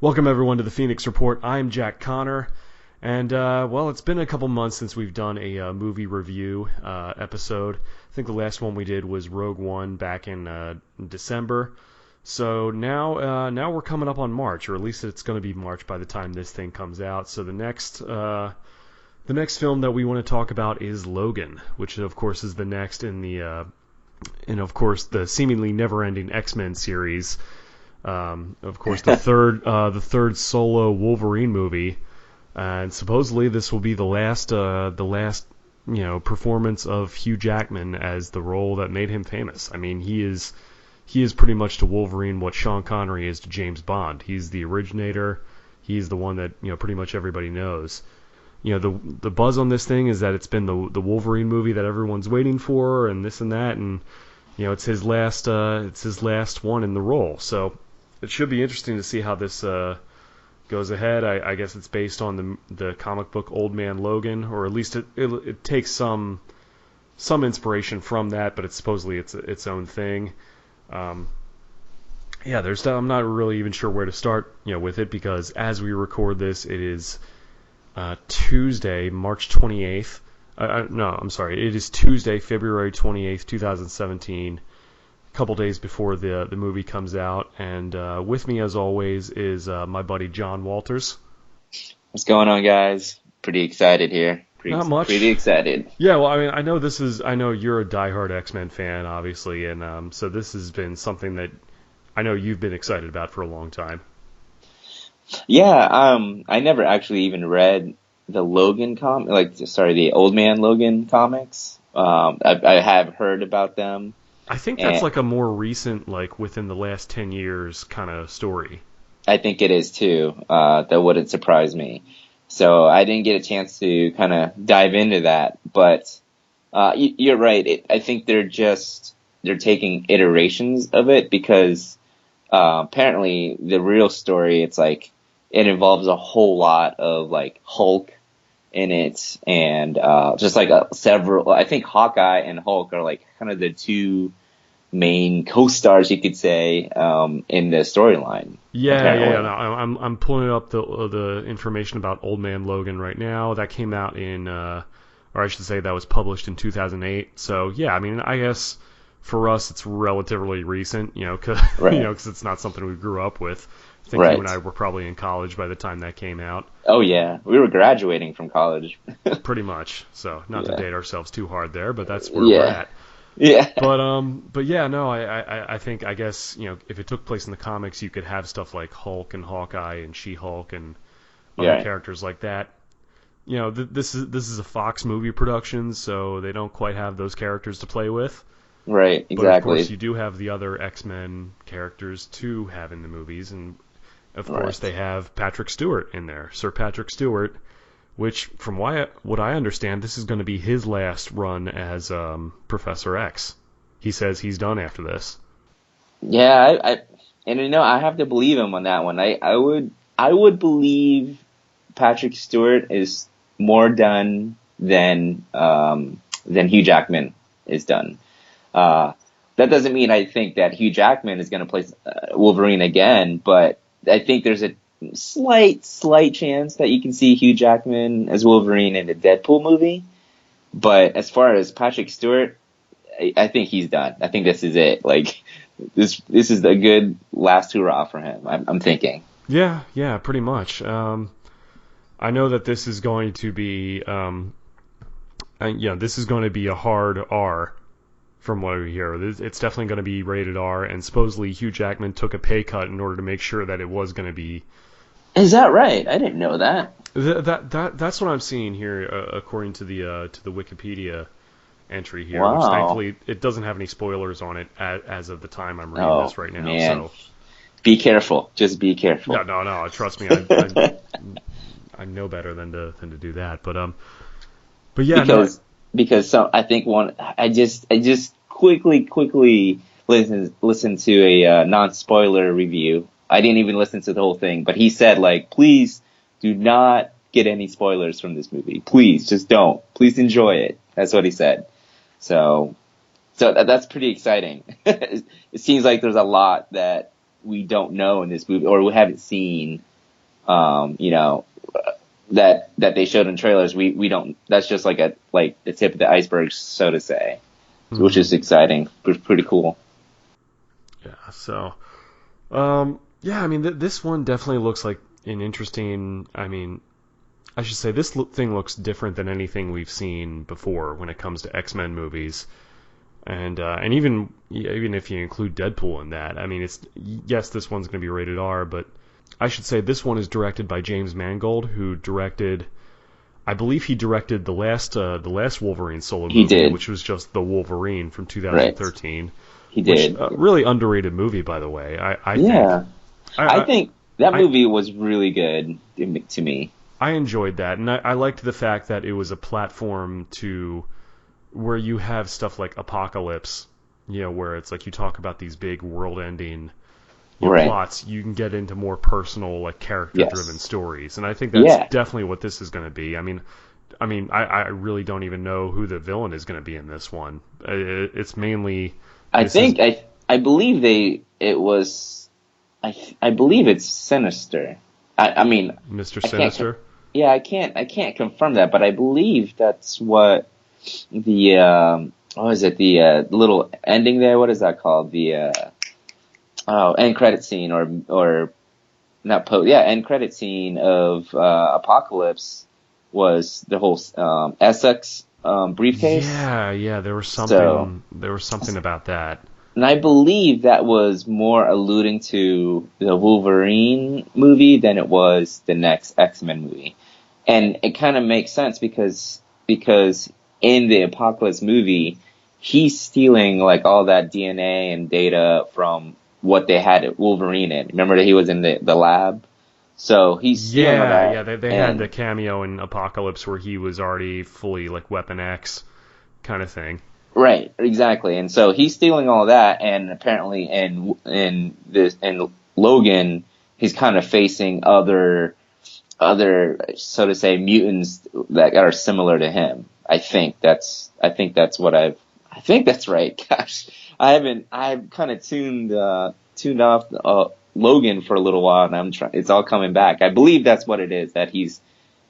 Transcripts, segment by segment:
Welcome everyone to the Phoenix Report. I'm Jack Connor, and well, it's been a couple months since we've done a movie review episode. I think the last one we did was Rogue One back in December. So now we're coming up on March, or at least it's going to be March by the time this thing comes out. So the next film that we want to talk about is Logan, which of course is the next in the the seemingly never-ending X-Men series. Of course, the third solo Wolverine movie, and supposedly this will be the last performance of Hugh Jackman as the role that made him famous. I mean, he is pretty much to Wolverine what Sean Connery is to James Bond. He's the originator. He's the one that pretty much everybody knows. The buzz on this thing is that it's been the Wolverine movie that everyone's waiting for, and this and that, and it's his last one in the role. So it should be interesting to see how this goes ahead. I guess it's based on the comic book Old Man Logan, or at least it takes some inspiration from that, but it's supposedly its own thing. I'm not really even sure where to start with it, because as we record this, it is Tuesday, March 28th. It is Tuesday, February 28th, 2017. A couple days before the movie comes out, and with me as always is my buddy John Walters. What's going on, guys? Pretty excited here. Not much. Pretty excited. Yeah, well, I mean, I know you're a diehard X-Men fan, obviously, and so this has been something that I know you've been excited about for a long time. Yeah, I never actually even read the the Old Man Logan comics. I have heard about them. I think that's like a more recent, like within the last 10 years kind of story. I think it is too. That wouldn't surprise me. So I didn't get a chance to kind of dive into that, but you're right. I think they're taking iterations of it, because apparently the real story, it's like it involves a whole lot of like Hulk in it, and just like several. I think Hawkeye and Hulk are like kind of the two main co-stars, you could say, in the storyline. Yeah. No, I'm pulling up the information about Old Man Logan right now. That came out or I should say that was published in 2008. So yeah, I mean, I guess for us it's relatively recent, because it's not something we grew up with. I think you and I were probably in college by the time that came out. Oh yeah, we were graduating from college. Pretty much. So not to date ourselves too hard there, but that's where we're at. Yeah. But yeah, no, I think, I guess, if it took place in the comics, you could have stuff like Hulk and Hawkeye and She-Hulk and other characters like that. This is a Fox movie production, so they don't quite have those characters to play with. Right, exactly. But of course, you do have the other X-Men characters to have in the movies, and of course they have Patrick Stewart in there, Sir Patrick Stewart, which, from what I understand, this is going to be his last run as Professor X. He says he's done after this. Yeah, I have to believe him on that one. I would believe Patrick Stewart is more done than Hugh Jackman is done. That doesn't mean I think that Hugh Jackman is going to play Wolverine again, but I think there's a slight chance that you can see Hugh Jackman as Wolverine in the Deadpool movie. But as far as Patrick Stewart, I think he's done. I think this is it. Like, this is a good last hurrah for him, I'm thinking. Yeah, pretty much. I know that this is going to be this is going to be a hard R. From what we hear, it's definitely going to be rated R, and supposedly Hugh Jackman took a pay cut in order to make sure that it was going to be. Is that right? I didn't know that. That's what I'm seeing here, according to the Wikipedia entry here. Wow. Which thankfully it doesn't have any spoilers on it as of the time I'm reading this right now. Man. So be careful. Just be careful. No. Trust me, I know better than to do that. But yeah. Because I think I just quickly listen to a non-spoiler review. I didn't even listen to the whole thing, but he said, like, please do not get any spoilers from this movie. Please, just don't. Please enjoy it. That's what he said. So that's pretty exciting. It seems like there's a lot that we don't know in this movie, or we haven't seen you know, that they showed in trailers. We don't. That's just like the tip of the iceberg, so to say, which is exciting. Pretty cool. Yeah. So, yeah. I mean, this one definitely looks like an interesting. I mean, I should say this thing looks different than anything we've seen before when it comes to X-Men movies. And even if you include Deadpool in that, I mean, yes, this one's going to be rated R, but I should say this one is directed by James Mangold, who directed, I believe he directed the last Wolverine solo movie, which was just The Wolverine from 2013. Right. He did. Which, really underrated movie, by the way. I think. I think that movie was really good to me. I enjoyed that, and I liked the fact that it was a platform to where you have stuff like Apocalypse, where it's like you talk about these big world-ending plots, you can get into more personal, like character-driven stories, and I think that's definitely what this is going to be. I mean, I really don't even know who the villain is going to be in this one. It's mainly. I believe it's Sinister. I mean, Mr. Sinister. I can't confirm that, but I believe that's what. The the little ending there? What is that called? The end credit scene or not end credit scene of Apocalypse was the whole Essex briefcase. Yeah, there was something about that. And I believe that was more alluding to the Wolverine movie than it was the next X-Men movie. And it kind of makes sense because in the Apocalypse movie, he's stealing like all that DNA and data from what they had Wolverine in. Remember that he was in the lab? So he's stealing all that. Yeah, they had the cameo in Apocalypse where he was already fully like Weapon X kind of thing. Right, exactly. And so he's stealing all that, and apparently in Logan, he's kind of facing other so to say mutants that are similar to him. I think that's right. Gosh, I've kind of tuned off Logan for a little while, and it's all coming back. I believe that's what it is, that he's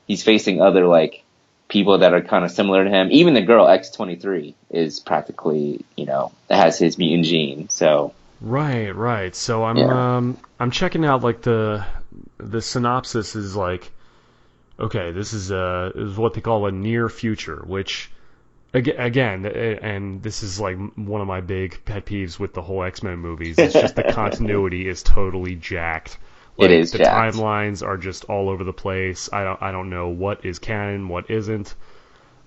facing other like people that are kind of similar to him. Even the girl R22 is practically, has his mutant gene. So right. So I'm checking out like the synopsis is like, okay, this is what they call a near future, which again, and this is like one of my big pet peeves with the whole X-Men movies. It's just the continuity is totally jacked. Like, it is the jacked. timelines are just all over the place. I don't know what is canon, what isn't.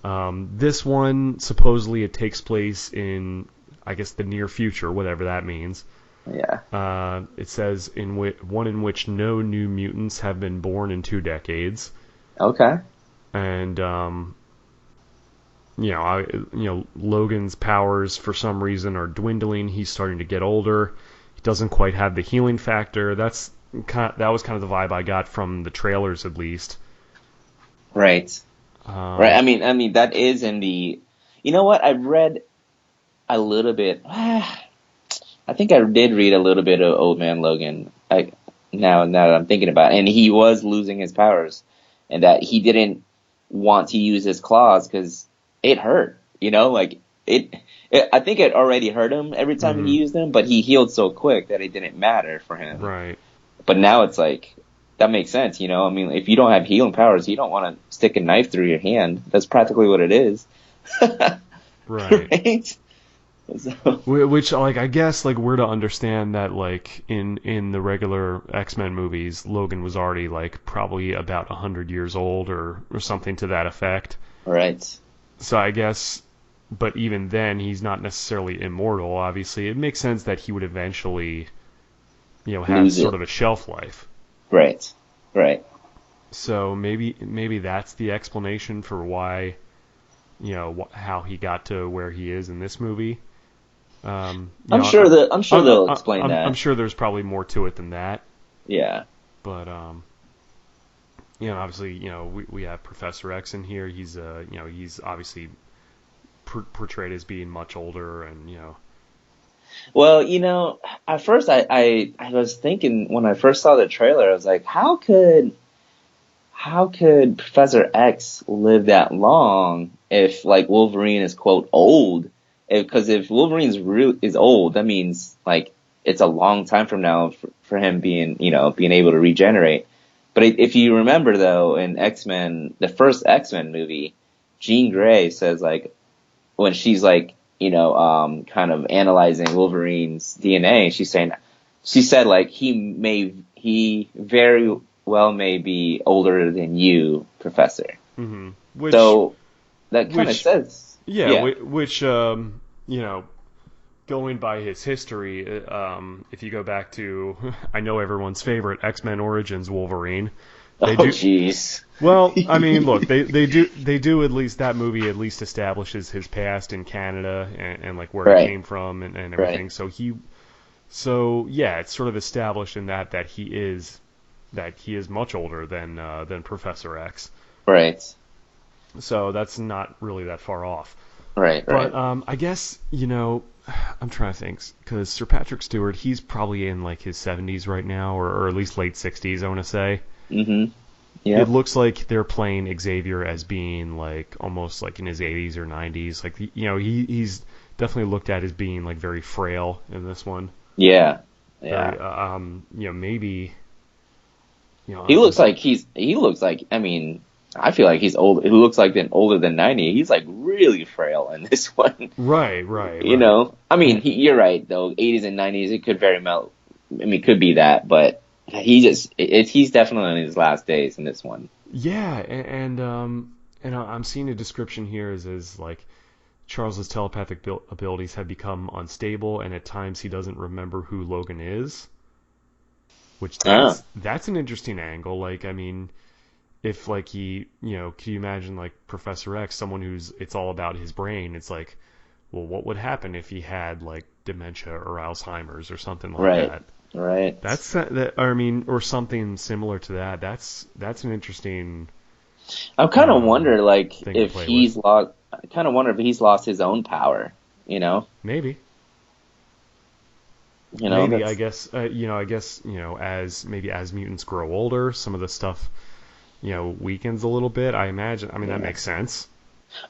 This one supposedly it takes place in, I guess, the near future, whatever that means. Yeah. It says one in which no new mutants have been born in 2 decades. Okay. And Logan's powers for some reason are dwindling. He's starting to get older. He doesn't quite have the healing factor. That was kind of the vibe I got from the trailers, at least. Right. Right. I mean that is in the. You know what? I've read a little bit. I think I did read a little bit of Old Man Logan. Now that I'm thinking about it, and he was losing his powers, and that he didn't want to use his claws because it hurt. Like it. I think it already hurt him every time he used them, but he healed so quick that it didn't matter for him. Right. But now it's like that makes sense. I mean, if you don't have healing powers, you don't want to stick a knife through your hand. That's practically what it is. Right. Right? So. Which, like, I guess, like, we're to understand that, like, in the regular X-Men movies, Logan was already, like, probably about 100 years old or something to that effect. Right. So I guess, but even then, he's not necessarily immortal, obviously. It makes sense that he would eventually, have sort of a shelf life. Right. So maybe that's the explanation for why, how he got to where he is in this movie. I'm sure they'll explain that. I'm sure there's probably more to it than that. Yeah. But obviously, we have Professor X in here. He's he's obviously portrayed as being much older, and Well, at first I was thinking when I first saw the trailer, I was like, how could Professor X live that long if like Wolverine is quote old? Because if Wolverine's is old, that means like it's a long time from now for him being able to regenerate. But if you remember though, in X-Men, the first X-Men movie, Jean Grey says like when she's like kind of analyzing Wolverine's DNA, she said like he very well may be older than you, Professor. Mm-hmm. So that kind of says, yeah. Which going by his history, if you go back to, I know everyone's favorite X-Men Origins Wolverine. Jeez. Well, I mean, look, they do at least, that movie at least establishes his past in Canada and like where he came from and everything. Right. So yeah, it's sort of established in that he is much older than Professor X. Right. So that's not really that far off. Right. But I guess I'm trying to think, because Sir Patrick Stewart, he's probably in like his 70s right now, or at least late 60s, I want to say. Mm-hmm. Yeah. It looks like they're playing Xavier as being like almost like in his 80s or 90s. Like he's definitely looked at as being like very frail in this one. Yeah. Yeah. Maybe. He looks like. I mean, I feel like he's old. He looks like older than 90. He's like really frail in this one. Right. I mean, you're right though. 80s and 90s, it could very well. I mean, it could be that, but he's definitely in his last days in this one. Yeah, and I'm seeing a description here as like Charles's telepathic abilities have become unstable, and at times he doesn't remember who Logan is. Which that's an interesting angle. Like, I mean, if like he, can you imagine like Professor X, someone it's all about his brain? It's like, well, what would happen if he had like dementia or Alzheimer's or something like that? Right. That's that. I mean, or something similar to that. That's an interesting. I kind of wonder, like, if he's lost. I kind of wonder if he's lost his own power. Maybe. Maybe I guess. As mutants grow older, some of the stuff, weakens a little bit. I imagine. I mean, that makes sense.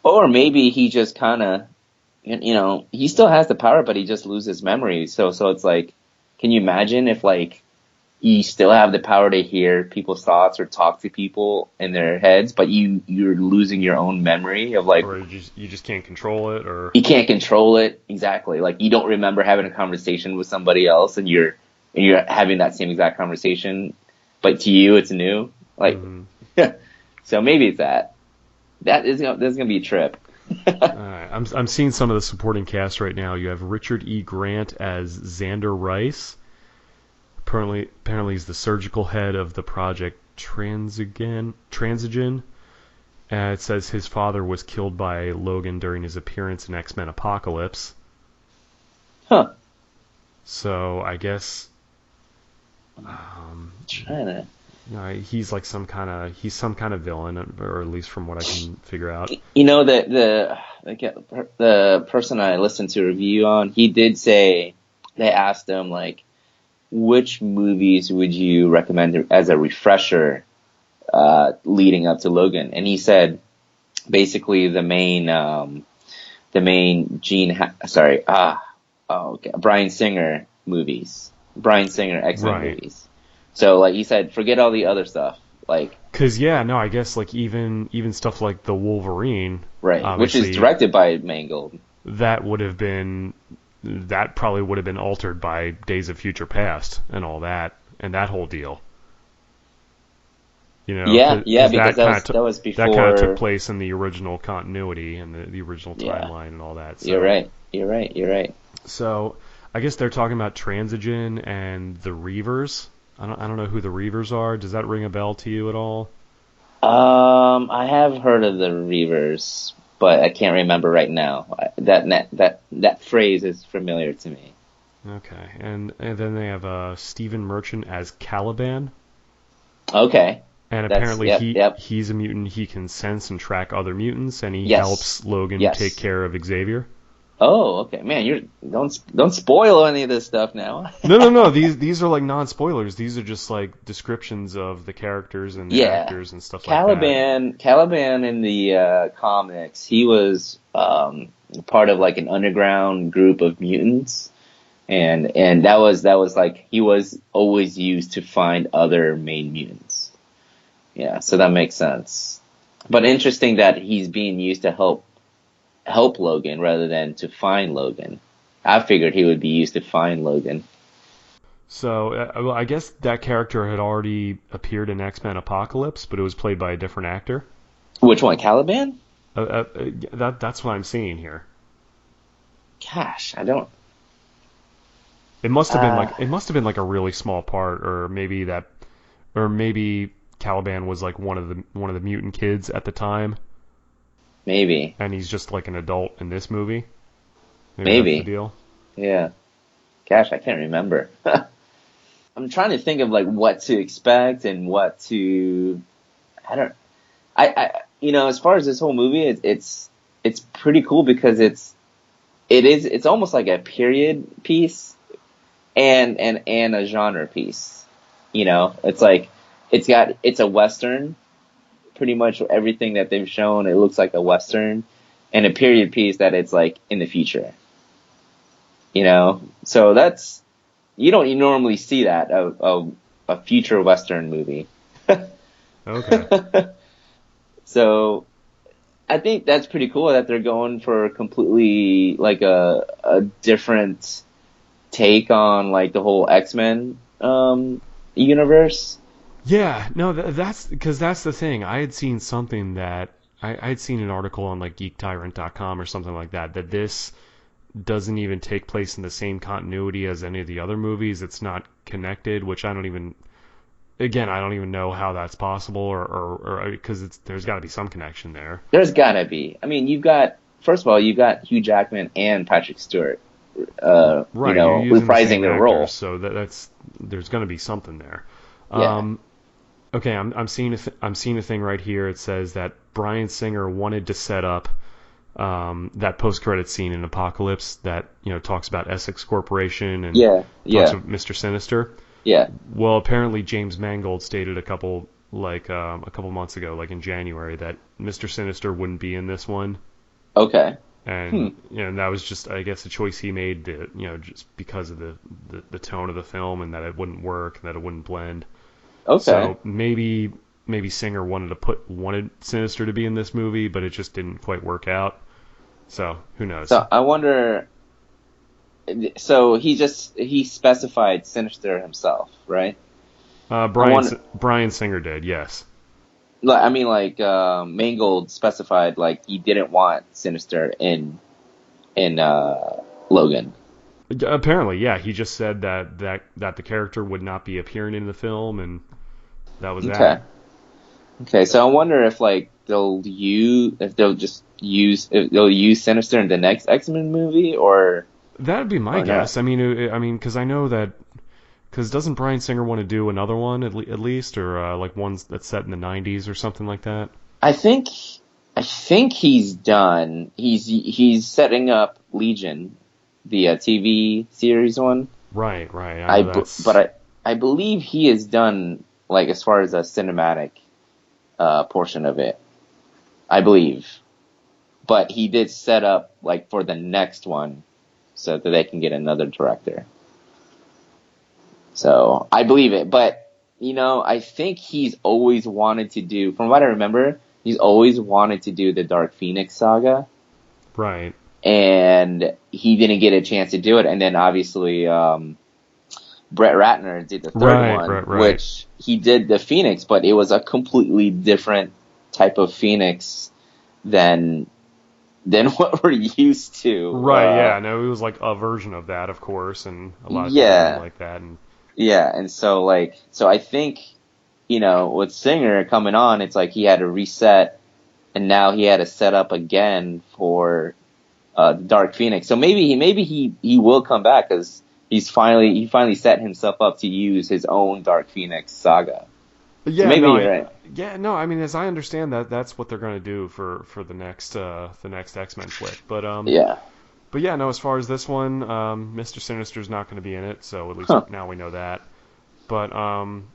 Or maybe he just kind of, he still has the power, but he just loses memory. So it's like. Can you imagine if, like, you still have the power to hear people's thoughts or talk to people in their heads, but you're losing your own memory of, like... Or you just can't control it, or... You can't control it, exactly. Like, you don't remember having a conversation with somebody else, and you're having that same exact conversation, but to you, it's new. Like, so maybe it's that. That's gonna be a trip. Alright, I'm seeing some of the supporting cast right now. You have Richard E. Grant as Xander Rice. Apparently he's the surgical head of the Project Transigen. It says his father was killed by Logan during his appearance in X-Men Apocalypse. Huh. So I guess he's like some kind of villain, or at least from what I can figure out. The person I listened to a review on, he did say, they asked him like, which movies would you recommend as a refresher leading up to Logan? And he said basically the main Bryan Singer movies, Bryan Singer X-Men movies. So, like he said, forget all the other stuff. Like, I guess like even stuff like the Wolverine, right, which is directed by Mangold. That probably would have been altered by Days of Future Past and all that, and that whole deal. Because that was before. That kind of took place in the original continuity and the original timeline and all that. So. You're right. So, I guess they're talking about Transigen and the Reavers. I don't know who the Reavers are. Does that ring a bell to you at all? I have heard of the Reavers, but I can't remember right now. That phrase is familiar to me. Okay, and then they have Stephen Merchant as Caliban. Okay. And apparently he's a mutant. He can sense and track other mutants, and he helps Logan take care of Xavier. Oh, okay, man. Don't spoil any of this stuff now. No. These are like non-spoilers. These are just like descriptions of the characters and the Yeah, actors and stuff like that. Caliban in the comics, he was part of like an underground group of mutants, and that was like he was always used to find other main mutants. Yeah, so that makes sense. But interesting that he's being used to help Logan rather than to find Logan. I figured he would be used to find Logan. So, well, I guess that character had already appeared in X-Men Apocalypse, but it was played by a different actor. Which one, Caliban? That's what I'm seeing here. Gosh, I don't. It must have been like a really small part, or maybe Caliban was like one of the mutant kids at the time, Maybe. and he's just like an adult in this movie. Maybe that's the Maybe. deal. Yeah. Gosh, I can't remember. I'm trying to think of like what to expect and what to. I don't. As far as this whole movie, it's pretty cool because it's almost like a period piece and a genre piece. It's like it's a Western. Pretty much everything that they've shown, it looks like a Western, and a period piece that it's like in the future. So that's you don't normally see that a future Western movie. Okay. So I think that's pretty cool that they're going for completely like a different take on like the whole X-Men universe. Yeah, no, that's because that's the thing. I had seen something that I had seen an article on like GeekTyrant.com or something like that this doesn't even take place in the same continuity as any of the other movies. It's not connected, which I don't even know how that's possible or because there's got to be some connection there. There's gotta be. I mean, first of all, you've got Hugh Jackman and Patrick Stewart, Right, you're using the reprising same their actors, role. so that's there's going to be something there. Yeah. Okay, I'm seeing I'm seeing a thing right here. It says that Bryan Singer wanted to set up that post-credit scene in Apocalypse that talks about Essex Corporation and Yeah. talks Yeah. about Mr. Sinister. Yeah. Well, apparently James Mangold stated a couple months ago, like in January, that Mr. Sinister wouldn't be in this one, Okay. and and that was just, I guess, a choice he made to, just because of the tone of the film and that it wouldn't work, that it wouldn't blend. Okay. So maybe Singer wanted Sinister to be in this movie, but it just didn't quite work out. So who knows? So I wonder. So he specified Sinister himself, right? Bryan Singer did, yes. I mean, like Mangold specified, like he didn't want Sinister in Logan. Apparently, yeah. He just said that the character would not be appearing in the film, and that was Okay. that. Okay. So I wonder if like they'll use Sinister in the next X-Men movie, or That'd be my or guess. not. Because I know that. Because doesn't Bryan Singer want to do another one at least, or like one that's set in the '90s or something like that? I think he's done. He's setting up Legion, the TV series one. Right. I know that's... But I believe he is done, like as far as a cinematic portion of it. I believe, but he did set up like for the next one, so that they can get another director. So I believe it, but I think he's always wanted to do, from what I remember, he's always wanted to do the Dark Phoenix saga. Right. And he didn't get a chance to do it. And then obviously, Brett Ratner did the third one, right. which he did the Phoenix, but it was a completely different type of Phoenix than what we're used to. Right, yeah. No, it was like a version of that, of course, and a lot of people like that. And yeah, and so I think, with Singer coming on, it's like he had to reset, and now he had to set up again for Dark Phoenix. So maybe he will come back, because he finally set himself up to use his own Dark Phoenix saga. Yeah, so maybe you're right. Yeah, no, I mean, as I understand that's what they're going to do for the next X-Men flick. But yeah. But yeah, no. As far as this one, Mr. Sinister's not going to be in it, so at least Huh. now we know that. But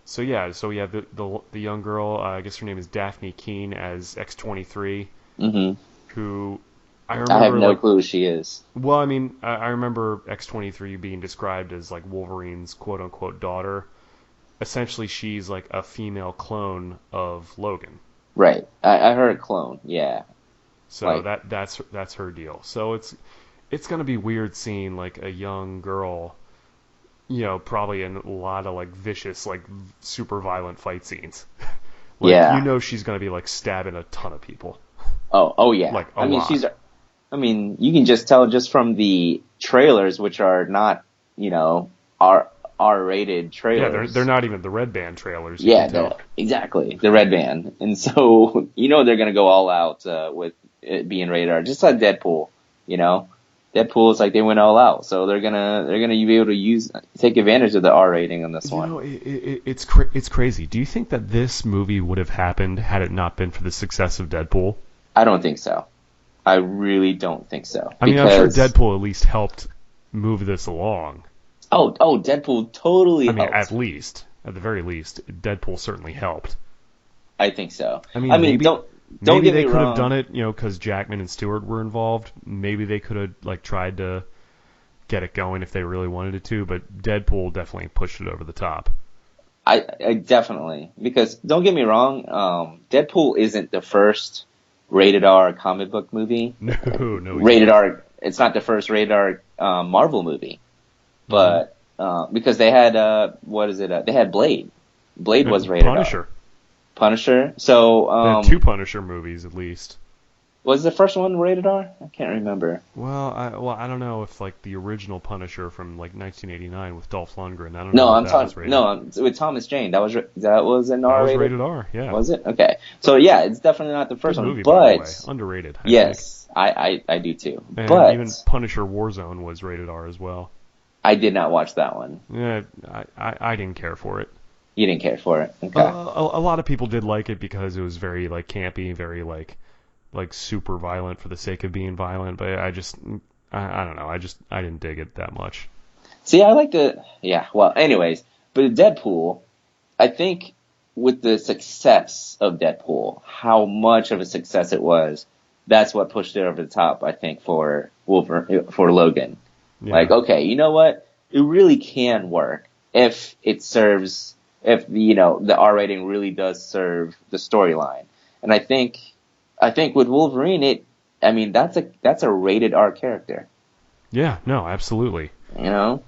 so yeah, so we have the young girl. I guess her name is Daphne Keene as X-23, Hmm. who I I have remember no like. clue who she is. Well, I mean, I remember X-23 being described as like Wolverine's quote unquote daughter. Essentially, she's like a female clone of Logan. Right. I heard clone. Yeah. So Like, that's her deal. So it's gonna be weird seeing like a young girl, probably in a lot of like vicious, like super violent fight scenes. Like yeah. she's gonna be like stabbing a ton of people, Oh yeah. like a lot. I mean, you can just tell just from the trailers, which are not, you know, R rated Yeah, trailers. they're not even the red band trailers. You can Yeah, tell. exactly. The red band. And so, they're going to go all out, with it being rated R. Just like Deadpool, you know? Deadpool is like they went all out. So they're gonna be able to take advantage of the R rating on this one. It's crazy. Do you think that this movie would have happened had it not been for the success of Deadpool? I don't think so. I really don't think so. I mean, I'm sure Deadpool at least helped move this along. Oh, Deadpool totally I mean, helped. at the very least, Deadpool certainly helped. I think so. I mean, don't maybe get they me could wrong. have done it, because Jackman and Stewart were involved. Maybe they could have like tried to get it going if they really wanted it to, but Deadpool definitely pushed it over the top. I definitely, because don't get me wrong, Deadpool isn't the first rated R comic book movie. No, he's Rated not. R. It's not the first rated R Marvel movie, Mm-hmm. but because they had what is it? They had Blade. Blade was rated Punisher. R. Punisher. So They had two Punisher movies at least. was the first one rated R? I can't remember. Well, I don't know if like the original Punisher from like 1989 with Dolph Lundgren. I don't No, know I'm if that was talking. rated. No, with Thomas Jane. That was an That R was rated. rated R. Yeah. Was it? Okay. So yeah, it's definitely not the first Good one, movie, by the way. but Underrated. I think. yes, I do too. And But even Punisher Warzone was rated R as well. I did not watch that one. Yeah, I didn't care for it. You didn't care for it. Okay. A lot of people did like it because it was very like campy, very like super violent for the sake of being violent. But I don't know. I didn't dig it that much. See, I like yeah, well, anyways, but Deadpool, I think with the success of Deadpool, how much of a success it was, that's what pushed it over the top, I think, for Logan. Yeah. Like, okay, you know what? It really can work if the R rating really does serve the storyline. And I think with Wolverine, that's a rated R character. Yeah. No. Absolutely. You know?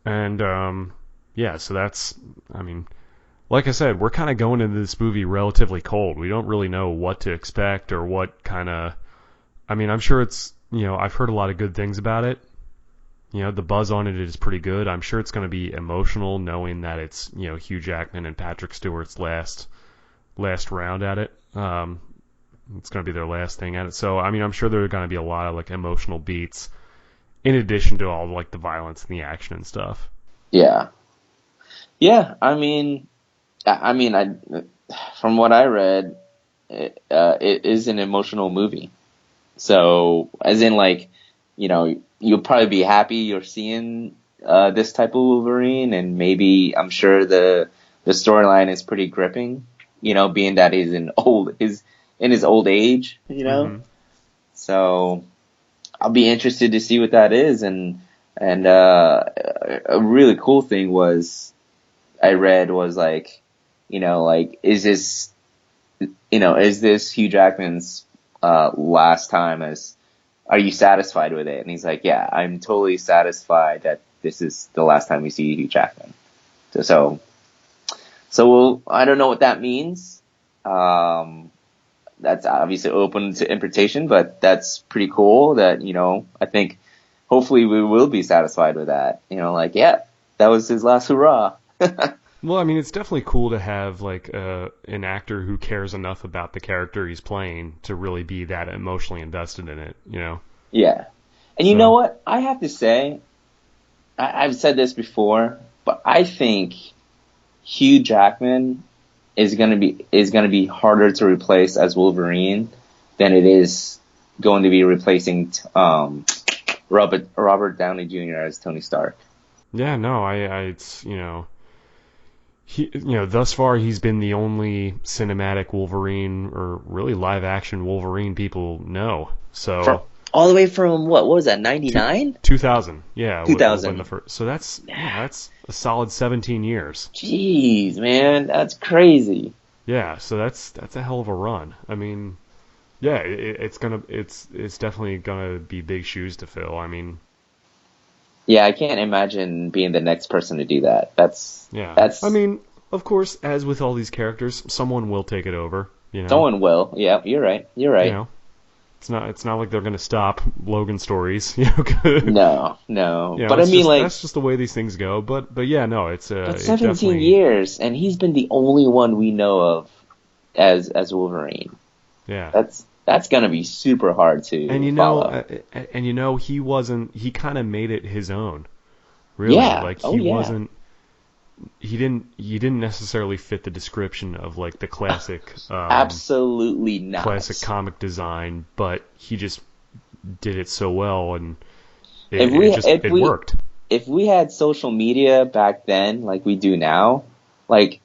And yeah. So that's. I mean, like I said, we're kind of going into this movie relatively cold. We don't really know what to expect or what kind of. I mean, I'm sure it's. I've heard a lot of good things about it. The buzz on it is pretty good. I'm sure it's going to be emotional knowing that it's, Hugh Jackman and Patrick Stewart's last round at it. It's going to be their last thing at it. So, I mean, I'm sure there are going to be a lot of like emotional beats in addition to all like the violence and the action and stuff. Yeah. Yeah. From what I read, it is an emotional movie. So, as in like, you'll probably be happy you're seeing this type of Wolverine, and maybe I'm sure the storyline is pretty gripping, being that he's in his old age, Mm-hmm. So I'll be interested to see what that is, and a really cool thing I read was like, is this Hugh Jackman's last time are you satisfied with it? And he's like, yeah, I'm totally satisfied that this is the last time we see Hugh Jackman. So I don't know what that means. That's obviously open to interpretation, but that's pretty cool that, I think hopefully we will be satisfied with that. Yeah, that was his last hurrah. Well, I mean, it's definitely cool to have like an actor who cares enough about the character he's playing to really be that emotionally invested in it, Yeah. And you know what? I have to say, I've said this before, but I think Hugh Jackman is gonna be harder to replace as Wolverine than it is going to be replacing Robert Downey Jr. as Tony Stark. Yeah, no, it's, thus far he's been the only cinematic Wolverine or really live action Wolverine people know. From So all the way from what was that, 99? 2000, yeah, when 2000. the first. So that's a solid 17 years. Jeez, man, that's crazy. Yeah, so that's a hell of a run. I mean, yeah, it's definitely gonna be big shoes to fill. I mean, Yeah, I can't imagine being the next person to do that. yeah. That's I mean, of course, as with all these characters, someone will take it over. Someone will. Yeah, you're right. You're You right. know, it's not like they're gonna stop Logan stories. No, but I it's mean, just like, that's just the way these things go. But yeah, no, but it 17 definitely. years, and he's been the only one we know of as Wolverine. Yeah. That's gonna be super hard to And follow. he kind of made it his own. Really, Yeah. like Oh, yeah. he didn't necessarily fit the description of like the classic Absolutely not. classic comic design, but he just did it so well, and it worked. If we had social media back then, like we do now, like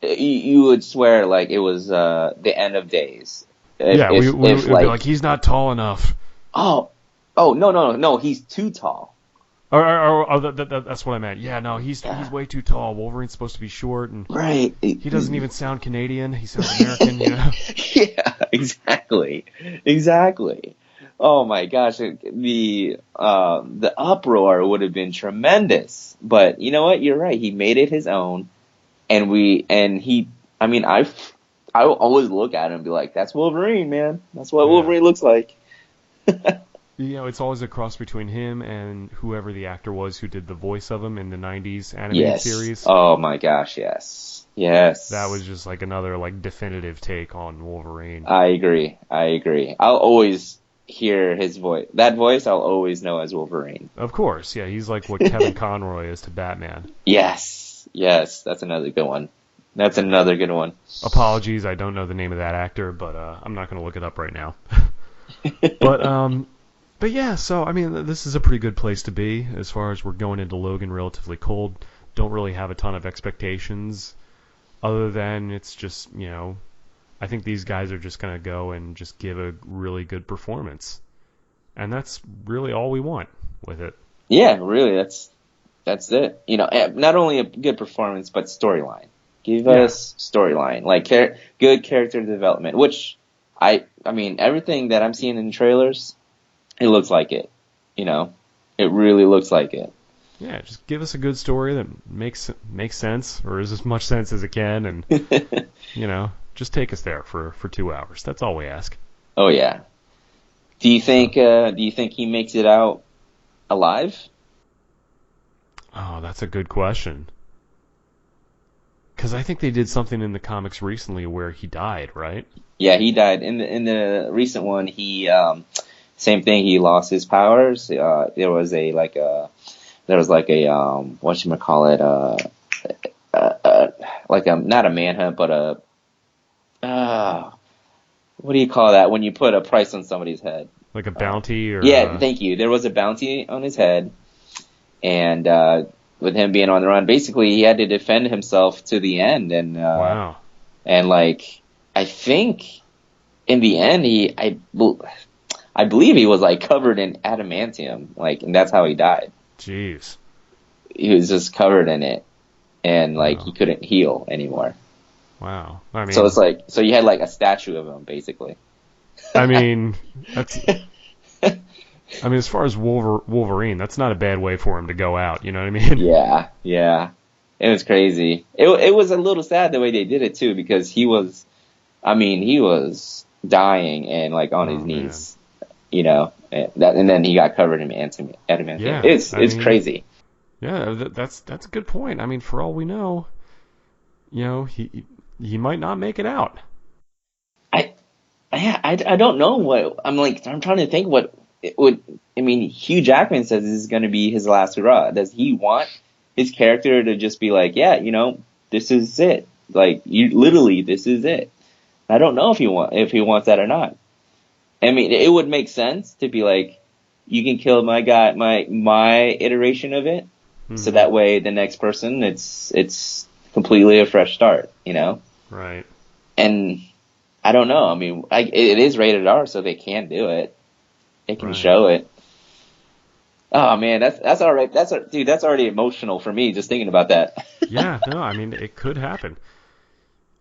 you would swear like it was the end of days. We would be like, he's not tall enough. Oh, no, he's too tall. That's what I meant. Yeah, no, he's way too tall. Wolverine's supposed to be short, and right. He doesn't even sound Canadian. He sounds American. Yeah, exactly. Oh my gosh, the uproar would have been tremendous. But you know what? You're right. He made it his own, I mean, I will always look at him and be like, "That's Wolverine, man. That's what Wolverine looks like." It's always a cross between him and whoever the actor was who did the voice of him in the '90s animated series. Oh my gosh, yes. That was just like another like definitive take on Wolverine. I agree. I'll always hear his voice. That voice I'll always know as Wolverine. Of course, yeah, he's like what Kevin Conroy is to Batman. Yes, that's another good one. Apologies, I don't know the name of that actor, but I'm not going to look it up right now. But yeah, so I mean, this is a pretty good place to be as far as we're going into Logan relatively cold. Don't really have a ton of expectations, other than it's just, I think these guys are just going to go and just give a really good performance. And that's really all we want with it. Yeah, really, that's it. Not only a good performance, but storyline. Give us storyline, like good character development, which I mean, everything that I'm seeing in the trailers, it looks like it. It really looks like it. Yeah, just give us a good story that makes sense, or as much sense as it can, and just take us there for 2 hours. That's all we ask. Oh yeah. Do you think he makes it out alive? Oh, that's a good question. Because I think they did something in the comics recently where he died, right? Yeah, he died in the recent one. He same thing. He lost his powers. There was whatchamacallit, like a not a manhunt, but what do you call that when you put a price on somebody's head? Like a bounty, or thank you. There was a bounty on his head, and with him being on the run, basically he had to defend himself to the end. And wow. And like I think in the end I believe he was like covered in adamantium, like, and that's how he died. Jeez. He was just covered in it, and like he couldn't heal anymore. Wow. I mean, so it's like, so you had like a statue of him, basically. I mean, that's. I mean, as far as Wolverine, that's not a bad way for him to go out. You know what I mean? Yeah. It was crazy. It was a little sad the way they did it too, because he was dying and like on his knees, and then he got covered in adamantium. Yeah, it's crazy. Yeah, that's a good point. I mean, for all we know, he might not make it out. I don't know what I'm trying to think what it would. I mean, Hugh Jackman says this is going to be his last hurrah. Does he want his character to just be like, yeah, this is it. Like, this is it. I don't know if he wants that or not. I mean, it would make sense to be like, you can kill my guy, my iteration of it. So that way the next person, it's completely a fresh start, you know? Right. And I don't know. I mean, it is rated R, so they can do it. They can show it. Oh man, that's all right. Dude, that's already emotional for me just thinking about that. Yeah, no, I mean, it could happen.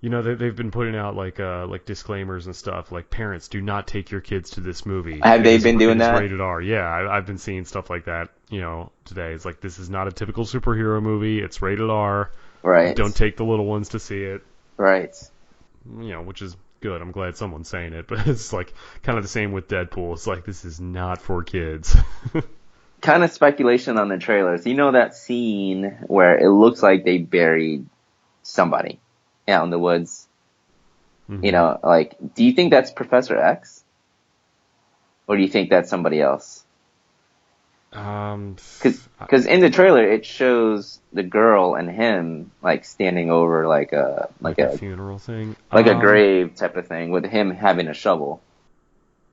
You know, they've been putting out like disclaimers and stuff, like parents do not take your kids to this movie. Have they been doing that? It's rated R. Yeah, I've been seeing stuff like that. You know, today it's like this is not a typical superhero movie. It's rated R. Right. Don't take the little ones to see it. Right. You know, which is good. I'm glad someone's saying it, but it's like kind of the same with Deadpool. It's like this is not for kids. Kind of speculation on the trailers. You know that scene where it looks like they buried somebody out in the woods? Mm-hmm. You know, like, do you think that's Professor X? Or do you think that's somebody else? Because in the trailer it shows the girl and him like standing over like a funeral thing, like a grave type of thing with him having a shovel.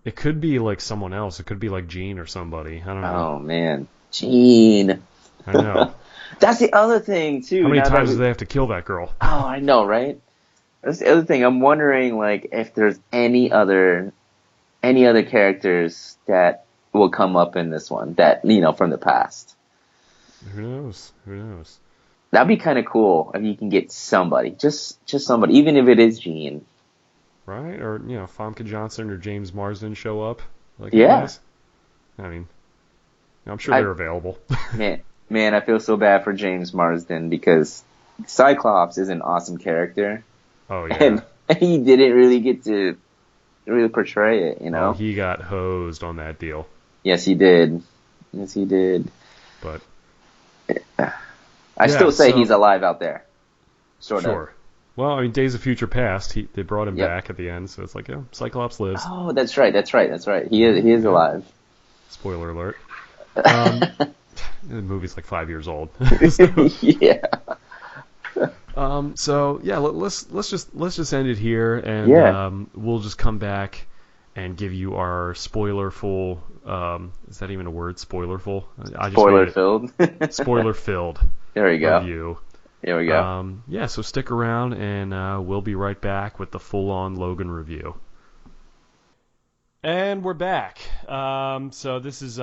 It could be like someone else. It could be like Jean or somebody. I don't know. Oh man, Jean. I know. That's the other thing too. How many times do they have to kill that girl? Oh, I know, right? That's the other thing. I'm wondering like if there's any other characters that will come up in this one that, you know, from the past. Who knows? That'd be kind of cool if you can get somebody, just somebody, even if it is Jean. Right? Or, you know, Famke Johnson or James Marsden show up. Like, yeah. Guys. I mean, I'm sure they're available. man, I feel so bad for James Marsden because Cyclops is an awesome character. Oh, yeah. And he didn't really get to really portray it, you know? Oh, he got hosed on that deal. Yes, he did. But I still say he's alive out there. Sort of. Well, I mean, Days of Future Past, they brought him back at the end, so it's like, yeah, Cyclops lives. Oh, that's right. He is alive. Spoiler alert. The movie's like 5 years old. Yeah. So yeah, let's just end it here, and we'll just come back and give you our spoiler-full. Is that even a word? Spoiler-full? Spoiler-filled. Spoiler-filled. There we go. Review. There we go. Yeah, so stick around, and we'll be right back with the full-on Logan review. And we're back. So this is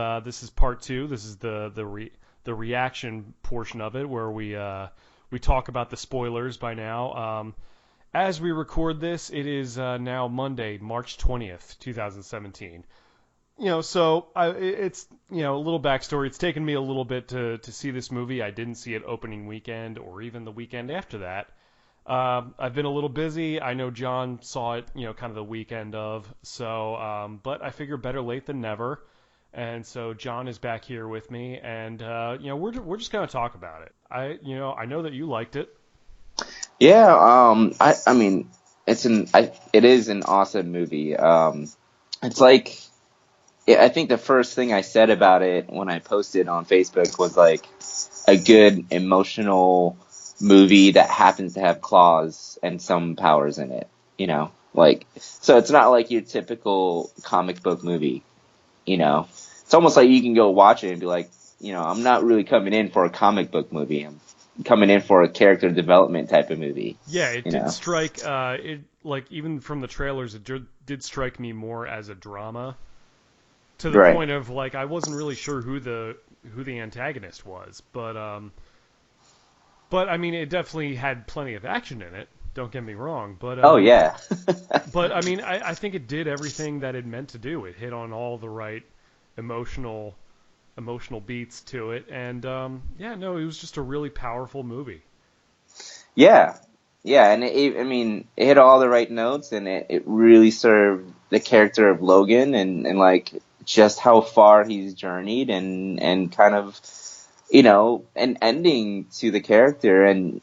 part 2. This is the reaction portion of it, where we talk about the spoilers by now. As we record this, it is now Monday, March 20th, 2017. You know, so it's, you know, a little backstory. It's taken me a little bit to see this movie. I didn't see it opening weekend or even the weekend after that. I've been a little busy. I know John saw it, you know, kind of the weekend of. So, but I figure better late than never. And so John is back here with me, and you know, we're just gonna talk about it. I know that you liked it. Yeah, I mean, it is an awesome movie. It's like, I think the first thing I said about it when I posted on Facebook was like a good emotional movie that happens to have claws and some powers in it. You know, like, so it's not like your typical comic book movie. You know, it's almost like you can go watch it and be like, you know, I'm not really coming in for a comic book movie. I'm coming in for a character development type of movie. Yeah, it did strike, like, even from the trailers, it did strike me more as a drama, to the point of, like, I wasn't really sure who the antagonist was, but I mean, it definitely had plenty of action in it. Don't get me wrong, but oh yeah. But I mean, I think it did everything that it meant to do. It hit on all the right emotional beats to it, and it was just a really powerful movie. Yeah, and it hit all the right notes, and it really served the character of Logan, and like just how far he's journeyed, and kind of, you know, an ending to the character, and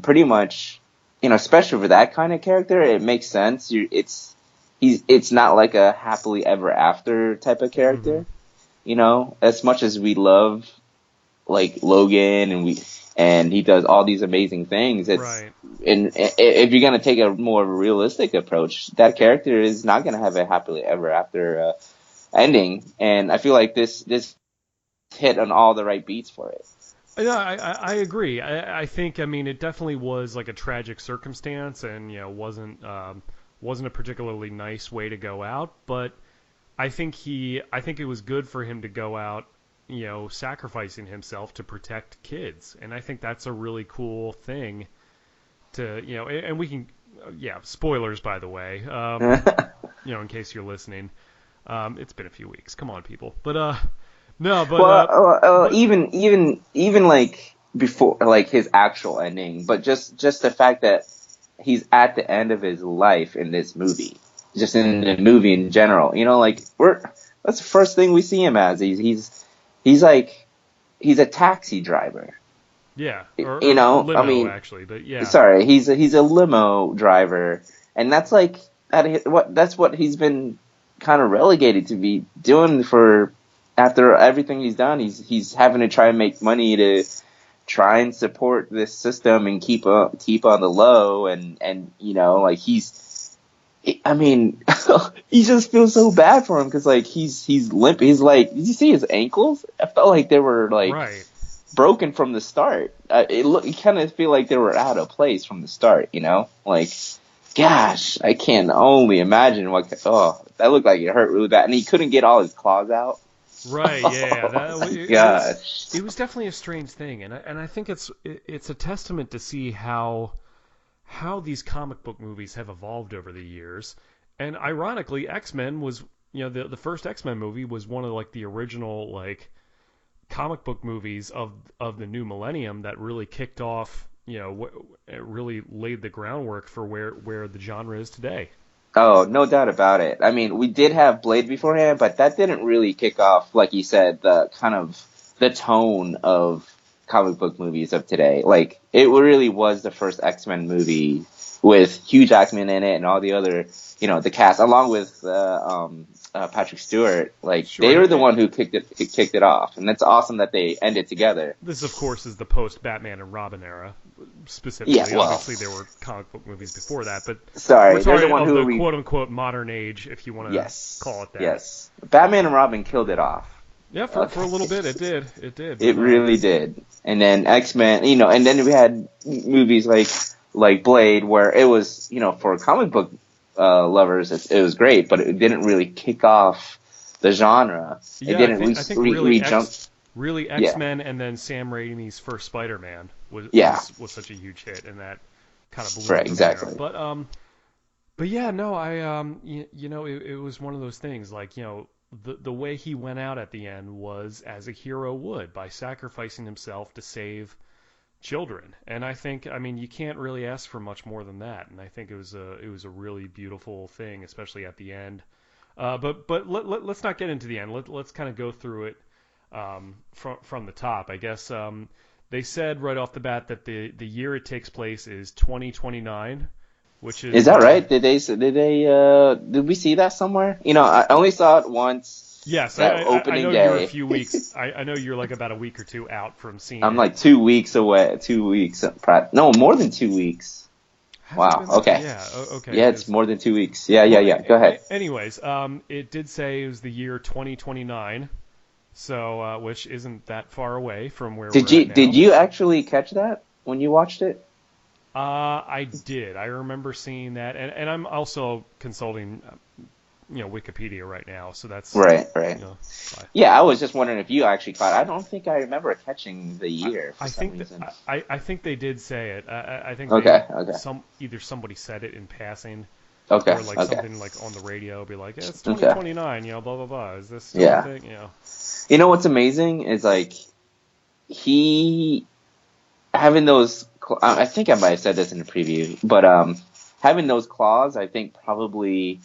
pretty much, you know, especially for that kind of character, it makes sense. It's not like a happily ever after type of character. Mm-hmm. You know, as much as we love like Logan and he does all these amazing things, and if you're gonna take a more realistic approach, that character is not gonna have a happily ever after ending, and I feel like this hit on all the right beats for it. Yeah, I agree. I think, I mean, it definitely was like a tragic circumstance, and wasn't a particularly nice way to go out. But I think it was good for him to go out, sacrificing himself to protect kids, and I think that's a really cool thing to, and we can, yeah, spoilers by the way, in case you're listening. It's been a few weeks. Come on, people. But no, but even like before, like his actual ending, but just the fact that he's at the end of his life in this movie, just in the movie in general. Like that's the first thing we see him as. He's like he's a taxi driver. Yeah, or I limo mean, actually, but yeah. sorry, he's a limo driver, and that's like that's what he's been kind of relegated to be doing for after everything he's done. He's having to try and make money to try and support this system and keep on the low, and like I mean, he just feels so bad for him because like he's limp. He's like, did you see his ankles? I felt like they were like right. broken from the start. You kind of feel like they were out of place from the start. Like, gosh, I can only imagine that looked like it hurt really bad, and he couldn't get all his claws out. Right, yeah, it was definitely a strange thing, and I think it's a testament to see how these comic book movies have evolved over the years. And ironically, X-Men was, the first X-Men movie was one of like the original like comic book movies of the new millennium that really kicked off, it really laid the groundwork for where the genre is today. Oh, no doubt about it. I mean, we did have Blade beforehand, but that didn't really kick off, like you said, the kind of the tone of comic book movies of today. Like, it really was the first X-Men movie with Hugh Jackman in it and all the other, the cast, along with Patrick Stewart. Like, Sure. They were the one who kicked it off, and it's awesome that they ended together. This, of course, is the post-Batman and Robin era, specifically. Yeah, well, obviously, there were comic book movies before that, but sorry, they're the one of who the quote-unquote modern age, if you want to call it that. Yes, Batman and Robin killed it off. Yeah, for a little bit, it did. It really did. And then X-Men, and then we had movies like Blade, where it was, for comic book lovers, it was great, but it didn't really kick off the genre. Yeah, it didn't I think really jump. Really, X-Men and then Sam Raimi's first Spider-Man was such a huge hit, and that kind of blew right, exactly. There. But yeah, no, it was one of those things, like, the way he went out at the end was as a hero would, by sacrificing himself to save children. And I think, I mean, you can't really ask for much more than that. And I think it was a really beautiful thing, especially at the end. But let's not get into the end. Let's kind of go through it from the top. I guess they said right off the bat that the year it takes place is 2029. Which is that right? Did we see that somewhere? I only saw it once. Yes, opening I know day. You're a few weeks. I know you're like about a week or two out from seeing. I'm like 2 weeks away. 2 weeks. No, more than 2 weeks. Wow. Okay. Yeah. Okay. Yeah, it's more than 2 weeks. Yeah. Go ahead. Anyways, it did say it was the year 2029, so which isn't that far away from where we're at now. Did you actually catch that when you watched it? I did. I remember seeing that, and I'm also consulting, Wikipedia right now, so that's right. Yeah, I was just wondering if you actually caught it. I don't think I remember catching the year. I think they did say it. I think either somebody said it in passing, or something like on the radio, be like, it's 2029, blah blah blah. Is this still a thing? You know what's amazing is like he having those. I think I might have said this in the preview, but having those claws, I think probably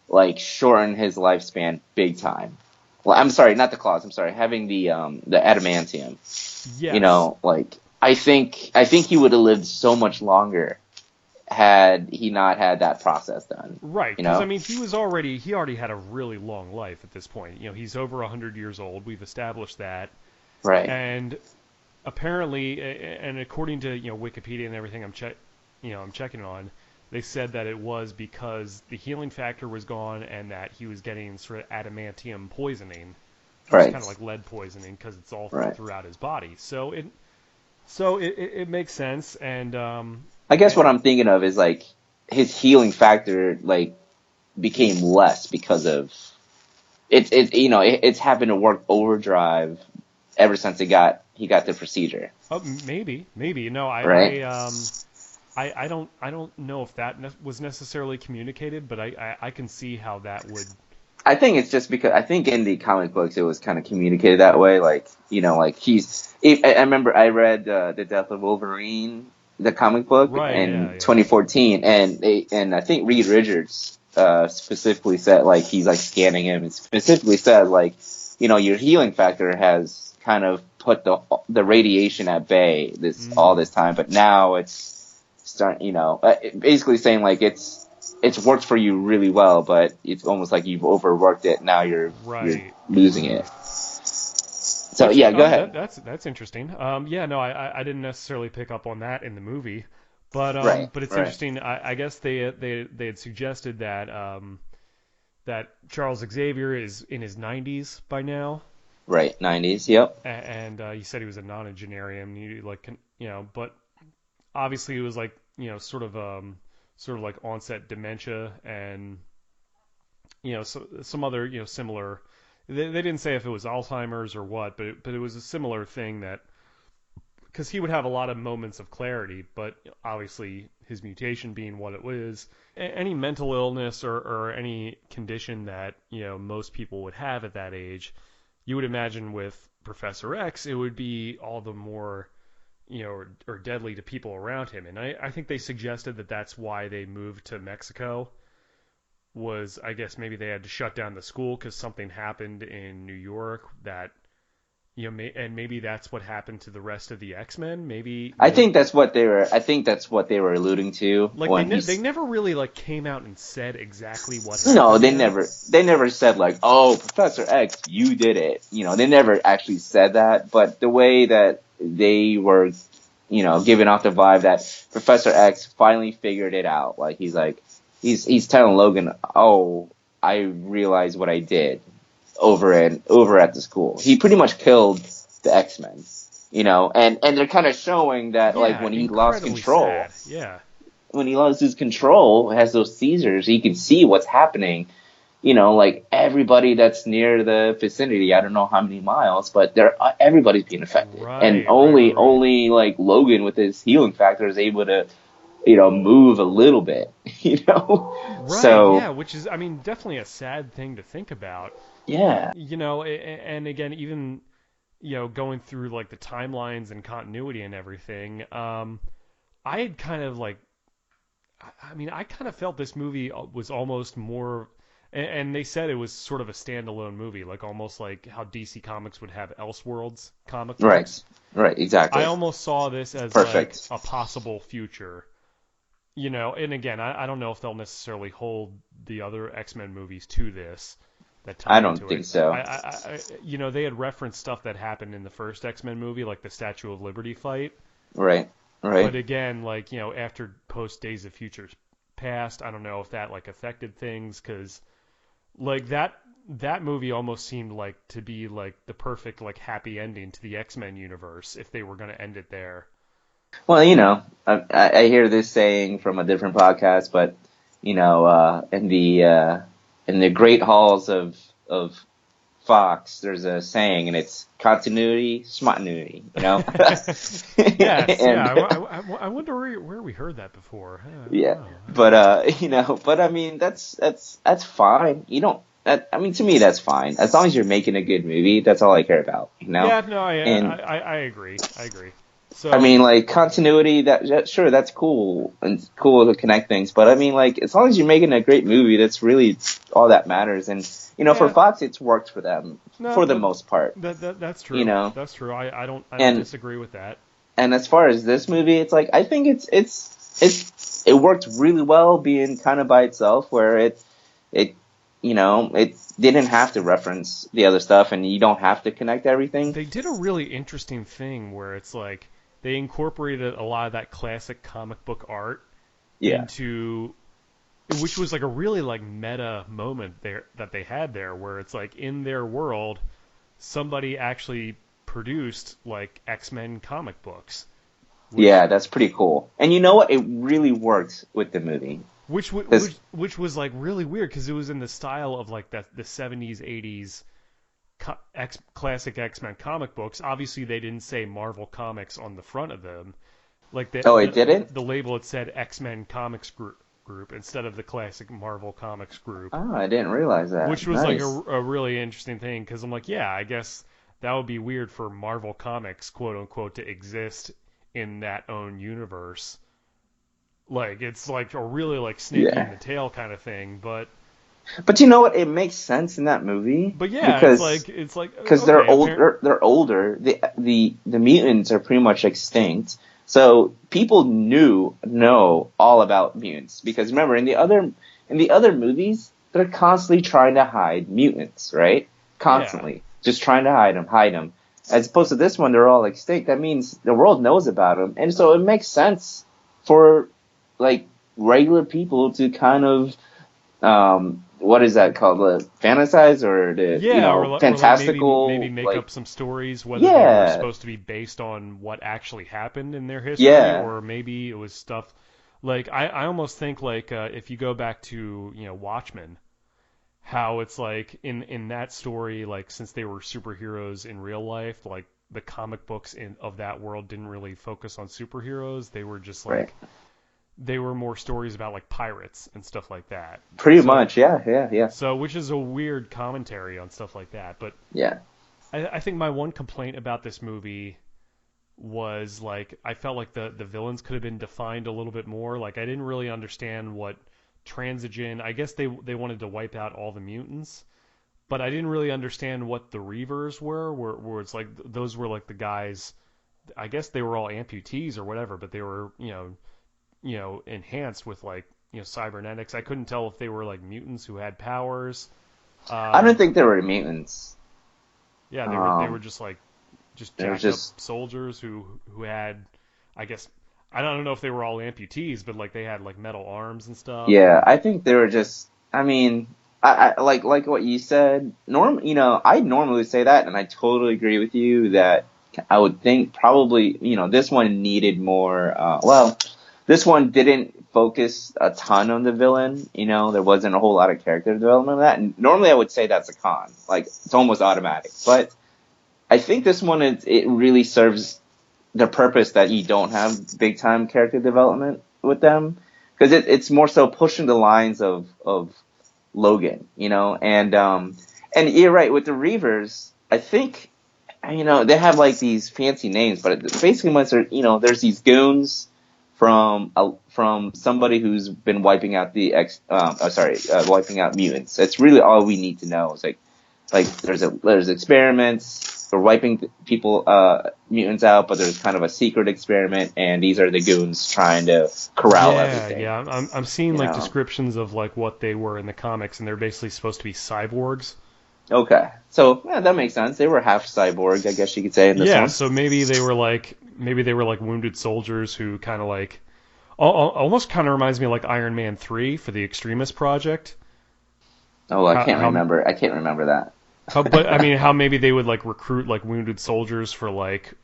like shortened his lifespan big time. Well, I'm sorry, not the claws. I'm sorry, having the adamantium. Yes. I think he would have lived so much longer had he not had that process done. Right. Because I mean, he already had a really long life at this point. He's over 100 years old. We've established that. Right. And apparently, and according to Wikipedia and everything I'm checking on, they said that it was because the healing factor was gone and that he was getting sort of adamantium poisoning, which is Right. kind of like lead poisoning because it's all Right. throughout his body. So it makes sense, and I guess what I'm thinking of is like his healing factor like became less because of it's happened to work overdrive ever since he got the procedure. maybe no, Right. I don't know if that was necessarily communicated, but I can see how that would. I think it's just because I think in the comic books it was kind of communicated that way. Like, like I remember I read The Death of Wolverine, the comic book, Right, in yeah. 2014, and I think Reed Richards specifically said, like, he's like scanning him and specifically said, like, your healing factor has kind of put the radiation at bay all this time, but now it's starting, basically saying like it's worked for you really well, but it's almost like you've overworked it. Now you're losing it. So Which, yeah, go ahead. that's interesting. Yeah, no, I didn't necessarily pick up on that in the movie, but it's Right. interesting. I guess they had suggested that that Charles Xavier is in his 90s by now. Right, 90s. Yep. And he said he was a nonagenarian. But obviously it was like sort of like onset dementia and some other similar. They didn't say if it was Alzheimer's or what, but it was a similar thing that because he would have a lot of moments of clarity, but obviously his mutation being what it was, any mental illness or any condition that most people would have at that age, you would imagine with Professor X it would be all the more or deadly to people around him. And I think they suggested that that's why they moved to Mexico. Was I guess maybe they had to shut down the school because something happened in New York that and maybe that's what happened to the rest of the X-Men. Maybe I think that's what they were. I think that's what they were alluding to. like when they never really like came out and said exactly what happened. No, they never. They never said like, "Oh, Professor X, you did it." They never actually said that. But the way that they were, giving off the vibe that Professor X finally figured it out. Like he's telling Logan, "Oh, I realized what I did over at the school." He pretty much killed the X-Men, and they're kind of showing that like when he lost control. Sad. Yeah. When he loses control, has those seizures, he can see what's happening. Like everybody that's near the vicinity, I don't know how many miles, but everybody's being affected. Right, and only like Logan with his healing factor is able to, move a little bit, Right, So, yeah, which is, I mean, definitely a sad thing to think about. Yeah. And again, even, going through like the timelines and continuity and everything, I had kind of like, I kind of felt this movie was almost more, and they said it was sort of a standalone movie, like almost like how DC Comics would have Elseworlds comic books. Right, exactly. I almost saw this as Perfect. like a possible future, and again, I don't know if they'll necessarily hold the other X-Men movies to this. I don't think so. They had referenced stuff that happened in the first X-Men movie, like the Statue of Liberty fight. Right. But again, like, after post Days of Future Past, I don't know if that like affected things because like that movie almost seemed like to be like the perfect like happy ending to the X-Men universe if they were going to end it there. Well, I hear this saying from a different podcast, but in the great halls of Fox, there's a saying, and it's continuity, smartnuity. Yes, I wonder where we heard that before. Yeah, but I mean that's fine. To me that's fine as long as you're making a good movie. That's all I care about. Yeah, no, I agree. So I mean, like continuity. Sure, that's cool and cool to connect things. But I mean, like as long as you're making a great movie, that's really all that matters. And for Fox, it's worked for them for the most part. That's true. That's true. I don't disagree with that. And as far as this movie, it's like I think it worked really well being kind of by itself, where it didn't have to reference the other stuff, and you don't have to connect everything. They did a really interesting thing where it's like they incorporated a lot of that classic comic book art Yeah. into, which was like a really like meta moment there that they had there, where it's like in their world, somebody actually produced like X-Men comic books, which Yeah, that's pretty cool. And you know what? It really works with the movie. which was like really weird because it was in the style of like the 70s 80s classic X-Men comic books. Obviously they didn't say Marvel Comics on the front of them, like Oh, it didn't? the label, it said X-Men Comics group instead of the classic Marvel Comics group, Oh, I didn't realize that. which was like Nice. a really interesting thing because I'm like, yeah, I guess that would be weird for Marvel Comics, quote unquote, to exist in that own universe. Like it's like a really like snake eating Yeah. the tail kind of thing, But you know what? It makes sense in that movie but yeah, because it's like they're okay, old. They're older. The mutants are pretty much extinct. So people know all about mutants because remember in the other movies they're constantly trying to hide mutants, right? yeah, Constantly just trying to hide them. As opposed to this one, they're all extinct. That means the world knows about them, and so it makes sense for like regular people to kind of what is that called? The fantasize or the yeah, or like maybe fantastical make like up some stories whether they were yeah supposed to be based on what actually happened in their history, yeah or maybe it was stuff like I almost think like if you go back to Watchmen, how it's like in that story, like since they were superheroes in real life, like the comic books of that world didn't really focus on superheroes. They were just right like they were more stories about like pirates and stuff like that. pretty So much yeah which is a weird commentary on stuff like that. But yeah I think my one complaint about this movie was like I felt like the villains could have been defined a little bit more. Like I didn't really understand what Transigen. I guess they wanted to wipe out all the mutants, but I didn't really understand what the Reavers were. Where it's like those were like the guys. I guess they were all amputees or whatever, but they were enhanced with like cybernetics. I couldn't tell if they were like mutants who had powers. I don't Um, think they were mutants. yeah, they were um just they were jacked up just soldiers who had, I guess, I don't know if they were all amputees, but like they had like metal arms and stuff. yeah And I think they were just I mean I like what you said I normally say that and I totally agree with you that I would think probably this one needed more this one didn't focus a ton on the villain. There wasn't a whole lot of character development of that. And normally I would say that's a con. Like, it's almost automatic. But I think this one, it really serves the purpose that you don't have big time character development with them. Because it's more so pushing the lines of Logan, and you're right, with the Reavers, I think, they have like these fancy names, but basically once there's these goons from somebody who's been wiping out wiping out mutants. That's really all we need to know. It's like there's experiments for wiping people mutants out, but there's kind of a secret experiment, and these are the goons trying to corral everything. yeah, I'm seeing You like know. descriptions of like what they were in the comics, and they're basically supposed to be cyborgs. Okay, so yeah, that makes sense. They were half cyborg, I guess you could say, in this Yeah, one. so maybe they were like wounded soldiers who kind of like almost kind of reminds me of like Iron Man 3 for the Extremist Project. Oh, I How can't how remember. I can't remember that. but I mean how maybe they would like recruit like wounded soldiers for like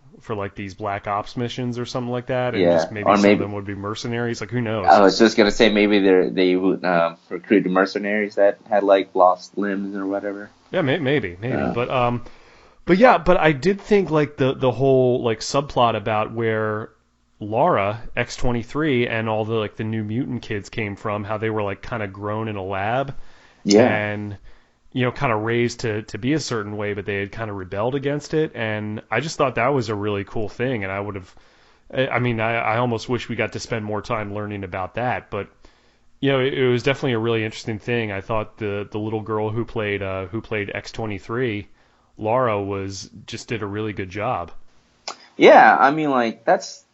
these black ops missions or something like that, and just Yeah, maybe or some of maybe them would be mercenaries. Like who knows? I was just gonna say maybe they recruited mercenaries that had like lost limbs or whatever. Yeah, maybe, Uh, but yeah, but I did think like the whole like subplot about where Laura X-23 and all the like the New Mutant kids came from, how they were like kind of grown in a lab yeah, and kind of raised to be a certain way, but they had kind of rebelled against it, and I just thought that was a really cool thing, and I would have. I mean, I almost wish we got to spend more time learning about that, but it was definitely a really interesting thing. I thought the little girl who played X-23, Laura, was just did a really good job. yeah. I mean, like that's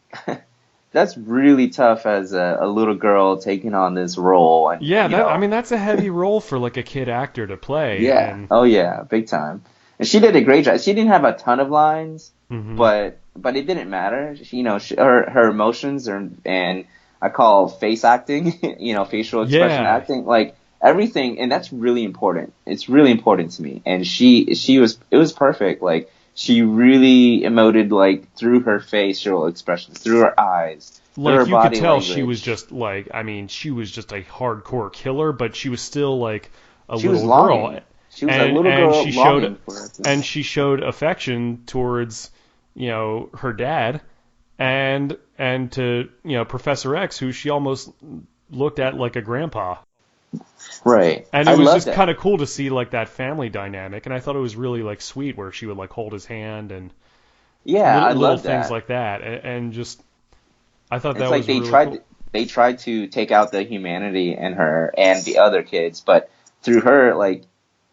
really tough as a little girl taking on this role, and Yeah, that I mean that's a heavy role for like a kid actor to play, yeah, and oh yeah, big time. And she did a great job. She didn't have a ton of lines, hmm but it didn't matter. Her emotions and I call face acting, facial expression Yeah, acting, like everything, and that's really important. It's really important to me. And it was perfect. Like she really emoted like through her facial expressions, through her eyes, through her like you could body tell she was language. just like, I mean, she was just a hardcore killer, but she was still like a She was little girl, longing. She was a little and girl she showed longing for it. affection towards her dad, and to Professor X, who she almost looked at like a grandpa. Right. And it I was love just that. kind of cool to see like that family dynamic, and I thought it was really like sweet where she would like hold his hand and Yeah, I little love things that. like that, and just I thought It's that like was really cool. they tried to take out the humanity in her and the other kids, but through her, like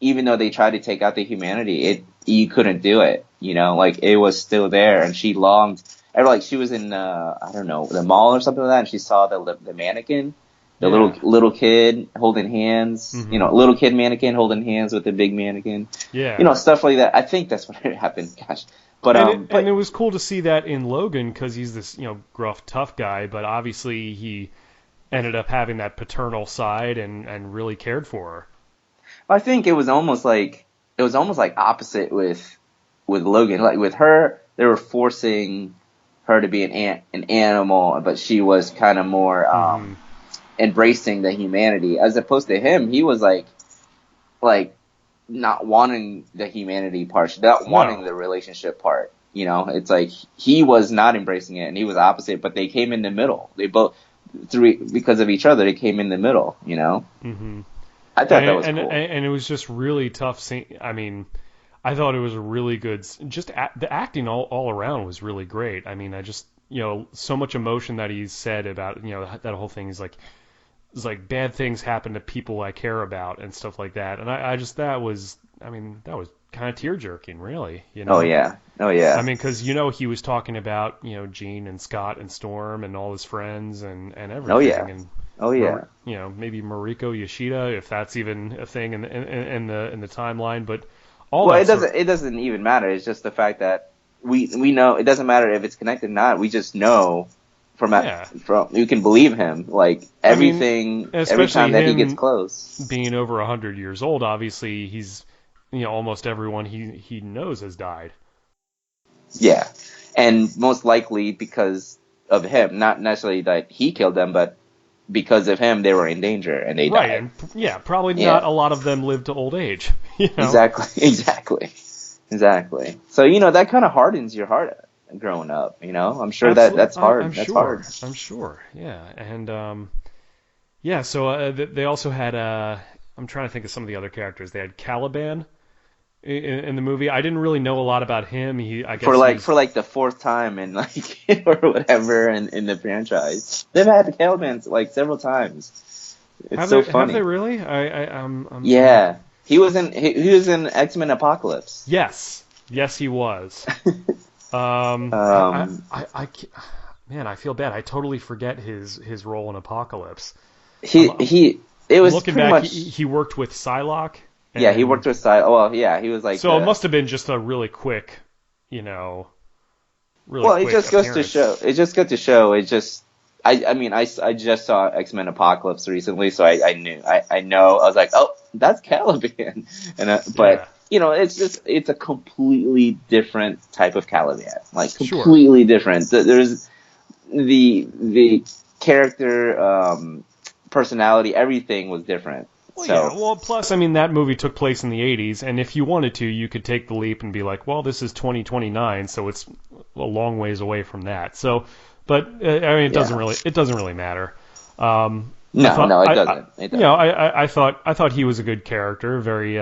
even though they tried to take out the humanity, you couldn't do it. Like it was still there, and she longed. Or like she was in I don't know, the mall or something like that, and she saw the mannequin, the Yeah. little kid holding hands, Hmm. little kid mannequin holding hands with the big mannequin, Yeah. stuff like that. I think that's what happened. Gosh, but And it but was cool to see that in Logan because he's this gruff tough guy, but obviously he ended up having that paternal side and really cared for her. I think it was almost like opposite with Logan. Like with her, they were forcing her to be an animal, but she was kind of more Hmm. embracing the humanity, as opposed to him. He was like not wanting the humanity part, not wanting No. the relationship part. It's like he was not embracing it, and he was opposite. But they came in the middle. They both through because of each other. They came in the middle. Hmm. I thought that was cool. And it was just really tough. I mean, I thought it was a really good. Just the acting all around was really great. I mean, I just so much emotion that he said about that whole thing is like it's like bad things happen to people I care about and stuff like that. And I just that was I mean that was kind of tear jerking, really. Oh yeah, oh I yeah. mean, because he was talking about Gene and Scott and Storm and all his friends and Oh everything yeah. and Oh yeah. maybe Mariko Yoshida if that's even a thing in the timeline, but all Well, that sort. it doesn't even matter. It's just the fact that we know it doesn't matter if it's connected or not. We just know Yeah, from you can believe him. Like I mean, everything, every especially time that he gets him close. being over 100 years old. Obviously, he's almost everyone he knows has died. Yeah, and most likely because of him, not necessarily that he killed them, but because of him, they were in danger and they Right, died. and yeah, probably not Yeah, a lot of them live to old age. You know. exactly, exactly, exactly. So that kind of hardens your heart growing up. I'm sure that Absolutely, that's I'm hard. That's sure. hard. I'm sure. Yeah, and yeah. So they also had. I'm trying to think of some of the other characters. They had Caliban in the movie. I didn't really know a lot about him. I For guess for he's. the fourth time and or whatever in the franchise. They've had the Caliban like several times. It's so Have they funny. really? I'm. Yeah, he was in X-Men Apocalypse. Yes, yes, he was. Um, Man, I feel bad. I totally forget his role in Apocalypse. I'm, I'm, he it I'm was looking pretty back. much. He worked with Psylocke, Yeah, he and worked with Side. Well, yeah, he was like so it the. must have been just a really quick, you know, really Well, it quick just goes to appearance. show. It just goes to show. It just. I mean, I just saw X-Men Apocalypse recently, so I knew. I know. I was like, oh, that's Caliban, Yeah, but it's a completely different type of Caliban, like sure. completely different. There's the character, personality, everything was different. Well, yeah. So Well, plus, I mean, that movie took place in the '80s, and if you wanted to, you could take the leap and be like, well, this is 2029, so it's a long ways away from that. So, but I mean, yeah, it doesn't really matter. I no, thought no, it doesn't. It doesn't. I thought he was a good character, very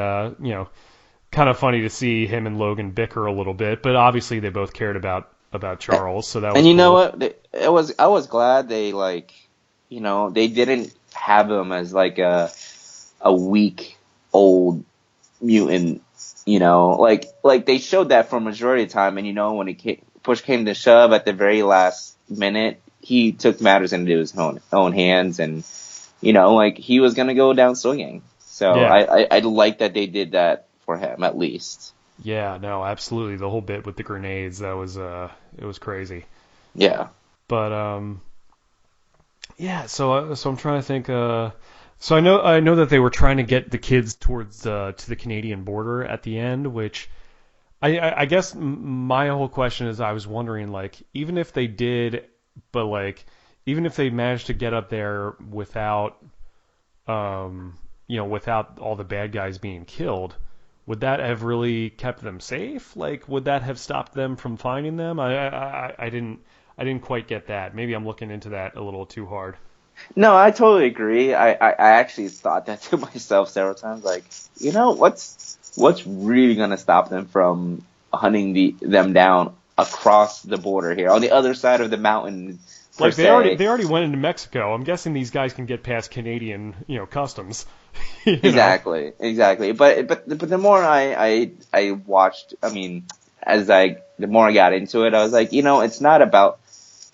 kind of funny to see him and Logan bicker a little bit, but obviously they both cared about Charles, so that was And you know cool. what? I was glad they they didn't have him as like a weak old mutant. Like they showed that for a majority of the time, and when push came to shove at the very last minute, he took matters into his own hands, and like he was gonna go down swinging. So Yeah, I like that they did that for him at least. yeah, no, absolutely. The whole bit with the grenades, that was it was crazy. Yeah. But Yeah, so I'm trying to think. So I know that they were trying to get the kids towards to the Canadian border at the end, which I guess my whole question is I was wondering like even if they did, but like even if they managed to get up there without without all the bad guys being killed, would that have really kept them safe? Like, would that have stopped them from finding them? I didn't quite get that. Maybe I'm looking into that a little too hard. No, I totally agree. I actually thought that to myself several times. Like, what's really gonna stop them from hunting them down across the border here on the other side of the mountain per Like they already se? they already went into Mexico. I'm guessing these guys can get past Canadian, customs. you know. Exactly, exactly. But the more I watched, I mean, the more I got into it, I was like,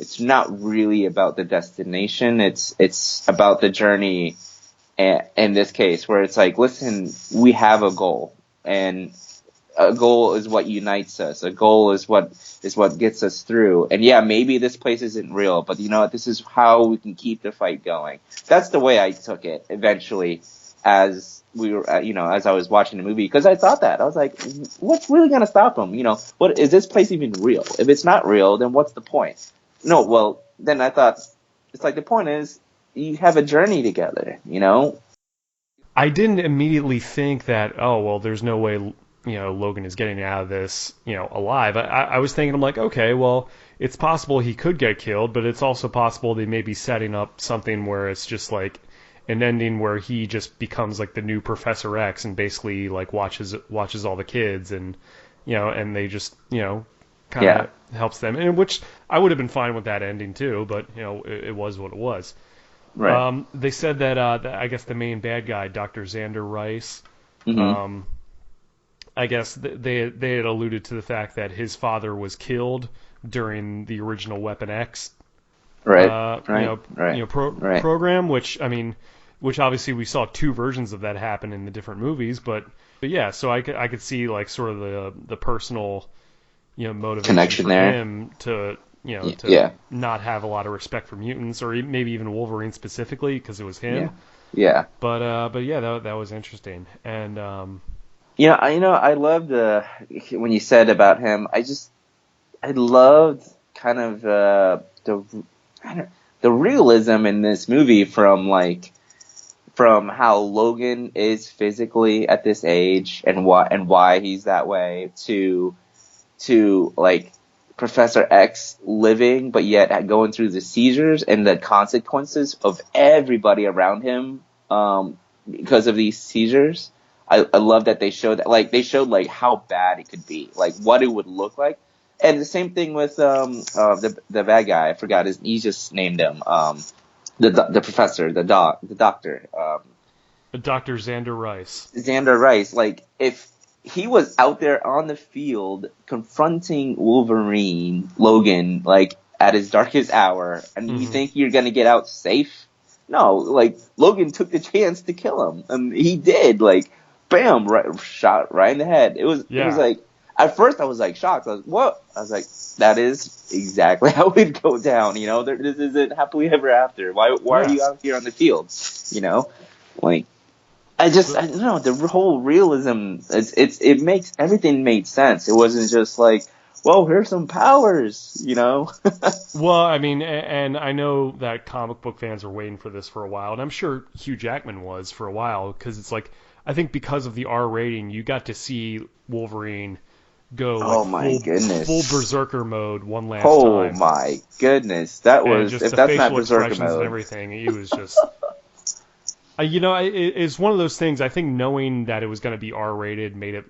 it's not really about the destination. It's about the journey. In this case, where it's like, listen, we have a goal, and a goal is what unites us. A goal is what gets us through. And yeah, maybe this place isn't real, but you know what? This is how we can keep the fight going. That's the way I took it eventually, as we were, as I was watching the movie, because I thought that I was like, what's really gonna stop them? What is this place even real? If it's not real, then what's the point? No, well, then I thought it's like the point is you have a journey together. I didn't immediately think that, oh, well, there's no way, Logan is getting out of this, alive. I was thinking, I'm like, okay, well, it's possible he could get killed, but it's also possible they may be setting up something where it's just like an ending where he just becomes like the new Professor X and basically like watches all the kids and they just, kind Yeah. of helps them. And which I would have been fine with that ending too, but, it was what it was. Right. They said that, I guess the main bad guy, Dr. Xander Rice, Mhm. um, I guess they had alluded to the fact that his father was killed during the original Weapon X, Right. Right. Right. Right. program, which I mean, which obviously we saw two versions of that happen in the different movies, but yeah, so I could see like sort of the personal motivation Connection for there. him to to Yeah. not have a lot of respect for mutants or maybe even Wolverine specifically because it was Yeah. him. Yeah. But yeah, that was interesting. And I loved when you said about him. I loved kind of I don't, the realism in this movie from how Logan is physically at this age and why he's that way to like Professor X living but yet going through the seizures and the consequences of everybody around him because of these seizures. I love that they showed that, like they showed like how bad it could be, like what it would look like. And the same thing with the bad guy. I forgot his. He just named him the professor, the doctor. Dr. Xander Rice. Xander Rice, like if he was out there on the field confronting Logan, like at his darkest hour, and you Hmm. think you're gonna get out safe? No, like Logan took the chance to kill him, and he did. Like, bam, shot right in the head. It was Yeah. like at first I was like shocked. I was what? I was like, that is exactly how it'd go down. This isn't happily ever after. Why are Yeah. you out here on the field? You know, like. I don't know, the whole realism, it makes everything made sense. It wasn't just like, well, here's some powers. Well, I mean, and I know that comic book fans are waiting for this for a while, and I'm sure Hugh Jackman was for a while because it's like I think because of the R rating, you got to see Wolverine go like Oh my full goodness. berserker mode one last Oh time, my goodness. That and was, just if the that's not facial Berserker expressions and mode. everything. He was just, it's one of those things. I think knowing that it was going to be R rated made it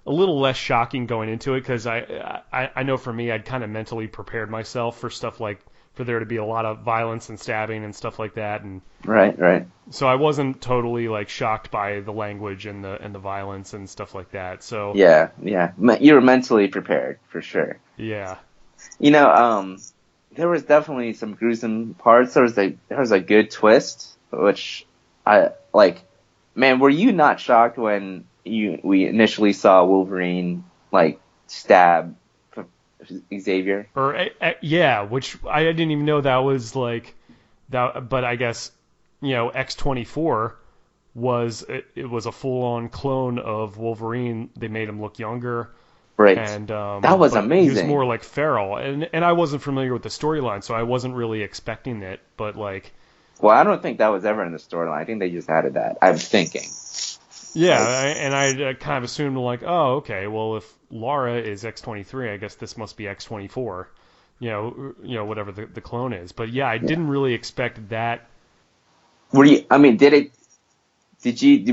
a little less shocking going into it because I know for me I'd kind of mentally prepared myself for stuff like for there to be a lot of violence and stabbing and stuff like that, and Right, right. so I wasn't totally like shocked by the language and the violence and stuff like that. So Yeah, yeah. You were mentally prepared, for sure. yeah. You know, there was definitely some gruesome parts. There was a good twist, which I like. Man, were you not shocked when we initially saw Wolverine like stab Xavier? Or yeah, which I didn't even know that was like but I guess X-24 it was a full-on clone of Wolverine. They made him look younger, Right. and That was but he was amazing. more like feral, and I wasn't familiar with the storyline, so I wasn't really expecting it. But like, Well, I don't think that was ever in the storyline. I think they just added that. I'm thinking. yeah, Like, and I kind of assumed like, oh, okay, well if Lara is X-23, I guess this must be X-24, whatever the clone is. But yeah, I yeah. didn't really expect that. Were you? I mean,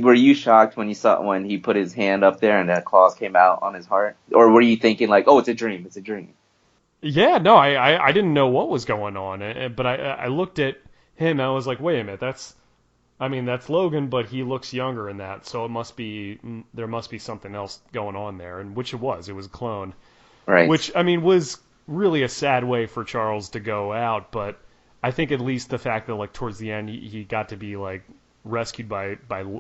were you shocked when you saw when he put his hand up there and that claw came out on his heart, or were you thinking like, oh, it's a dream, it's a dream? Yeah, no, I didn't know what was going on, but I looked at him and I was like, wait a minute, that's Logan, but he looks younger in that, so there must be something else going on there, and which it was a clone, Right. which I mean was really a sad way for Charles to go out, but I think at least the fact that like towards the end he got to be like rescued by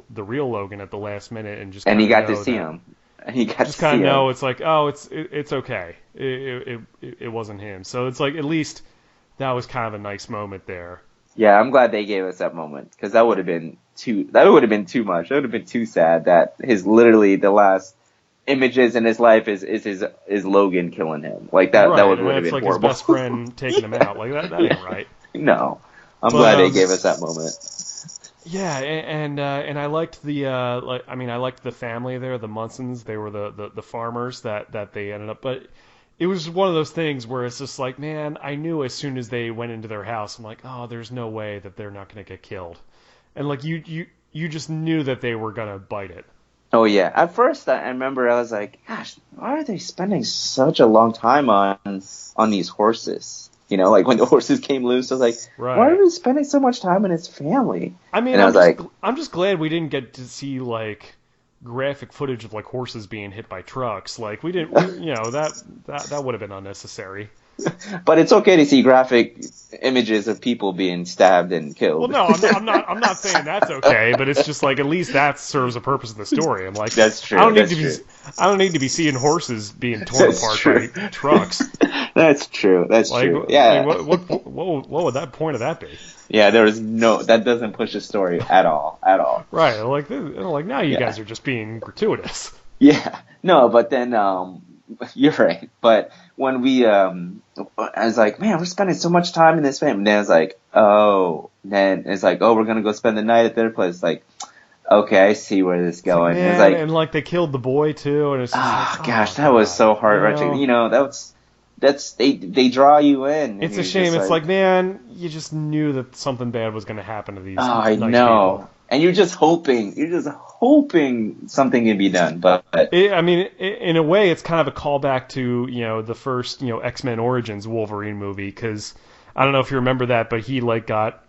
the real Logan at the last minute and just And kind he of got to know see that him. He got to just kind see of him. know it's like, oh, it's okay. It wasn't him. So it's like at least that was kind of a nice moment there. Yeah, I'm glad they gave us that moment because that would have been too. That would have been too much. That would have been too sad. That his literally the last images in his life is Logan killing him. Like that Right, would and have it's been like his horrible. best friend taking him out. Like that Yeah. ain't right. No, I'm But glad they gave us that moment. yeah, and I liked I liked the family there, the Munsons. They were the farmers that they ended up. But it was one of those things where it's just like, man, I knew as soon as they went into their house, I'm like, oh, there's no way that they're not going to get killed. And like you just knew that they were going to bite it. Oh yeah. At first, I remember I was like, "Gosh, why are they spending such a long time on these horses?" Like when the horses came loose, I was like, "Why are Right. we spending so much time on his family?" I mean, And I was like, I'm just glad we didn't get to see like graphic footage of like horses being hit by trucks. Like we didn't, that would have been unnecessary. "But it's okay to see graphic images of people being stabbed and Well, killed." no, I'm not saying that's okay, but it's just like at least that serves a purpose in the story. I'm like, That's I true. don't need That's to be, true. I don't need to be seeing horses being torn That's apart true. by trucks. That's true. That's Like, true. I mean, Yeah. what would that point of that be? Yeah. That doesn't push the story at all. At all. Right, like now you Yeah. guys are just being gratuitous. Yeah. No, but then you're right. But when I was like, man, we're spending so much time in this family. And then it's like, oh, then it's like, oh, we're gonna go spend the night at their place. Like, okay, I see where this is It's like, going. It's man, like, and like they killed the boy too, and it's just ah, like, gosh, oh that was god, so heart wrenching. That's they draw you in. And it's a you're shame. just It's like, man, you just knew that something bad was going to happen to these oh, I nice people. know. And you're just hoping something can be done. But I mean, in a way, it's kind of a callback to the first X-Men Origins Wolverine movie, because I don't know if you remember that, but he like got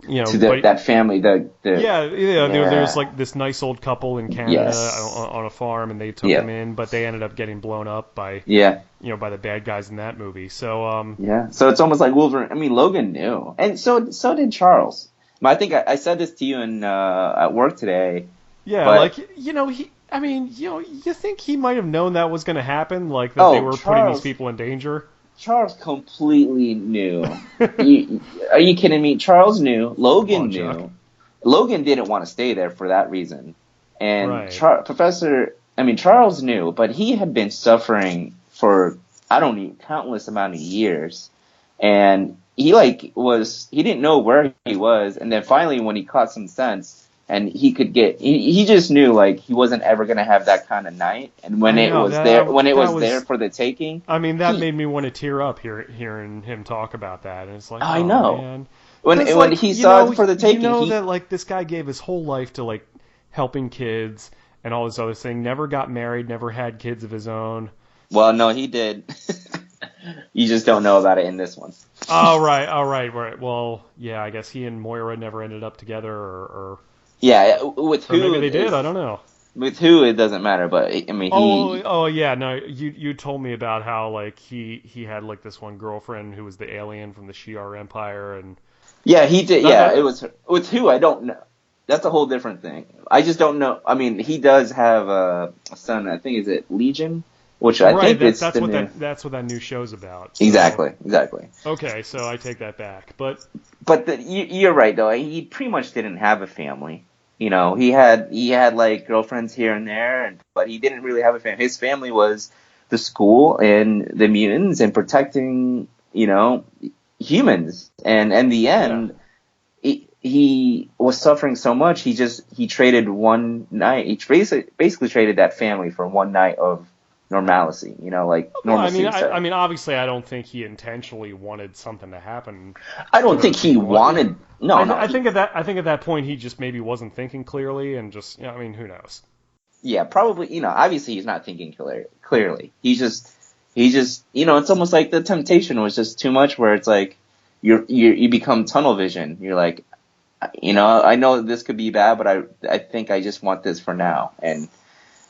to but that family, yeah, yeah. there's like this nice old couple in Canada Yes. on a farm, and they took Yeah. him in, but they ended up getting blown up by Yeah. by the bad guys in that movie. So Yeah, so it's almost like Wolverine. I mean, Logan knew, and so did Charles. I think I said this to you at work today. yeah, But like he. I mean, you think he might have known that was going to happen, like that they were putting these people in danger? Charles completely knew. Are you kidding me? Charles knew. Logan knew. Chuck. Logan didn't want to stay there for that reason, and Right. Charles knew, but he had been suffering for countless amount of years, and he didn't know where he was, and then finally when he caught some sense and he just knew like he wasn't ever gonna have that kind of night, and when it was there for the taking. I mean, that made me want to tear up hearing him talk about that, and it's like, I oh, know. man. When he saw it for the taking, that like this guy gave his whole life to like helping kids and all this other thing. Never got married, never had kids of his own. Well, no, he did. You just don't know about it in this one. Oh, right. Well, yeah, I guess he and Moira never ended up together, or Yeah, with who? maybe they did. I don't know. With who, it doesn't matter. But I mean, Oh yeah, no, you told me about how like he had like this one girlfriend who was the alien from the Shi'ar Empire, and yeah, he did. Yeah, it was with who, I don't know. That's a whole different thing. I just don't know. I mean, he does have a son. I think is it Legion. which I think it's that's what that new show's about. So. Exactly. Okay, so I take that back. But you're right though. He pretty much didn't have a family. You know, he had like girlfriends here and there, but he didn't really have a family. His family was the school and the mutants and protecting, you know, humans. And in the end, he was suffering so much. He traded one night. He basically traded that family for one night of normalcy. You know, like normalcy. I mean, obviously, I don't think he intentionally wanted something to happen. I don't think he wanted. No. I think at that point he just maybe wasn't thinking clearly and just, you know, I mean, who knows? Yeah, probably. You know, obviously he's not thinking clearly. He just, you know, it's almost like the temptation was just too much. Where it's like you become tunnel vision. You're like, you know, I know this could be bad, but I think I just want this for now. And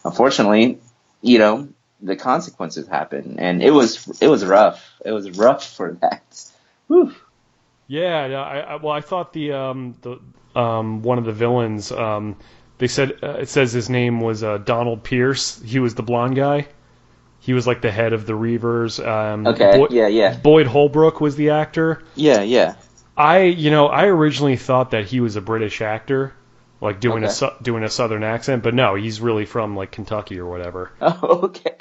unfortunately, you know, the consequences happen, and it was rough. It was rough for that. Whew. Yeah, I thought the one of the villains, they said it says his name was Donald Pierce. He was the blonde guy. He was like the head of the Reavers. Yeah. Boyd Holbrook was the actor. Yeah. I originally thought that he was a British actor, like doing a Southern accent, but no, he's really from like Kentucky or whatever. Oh, okay.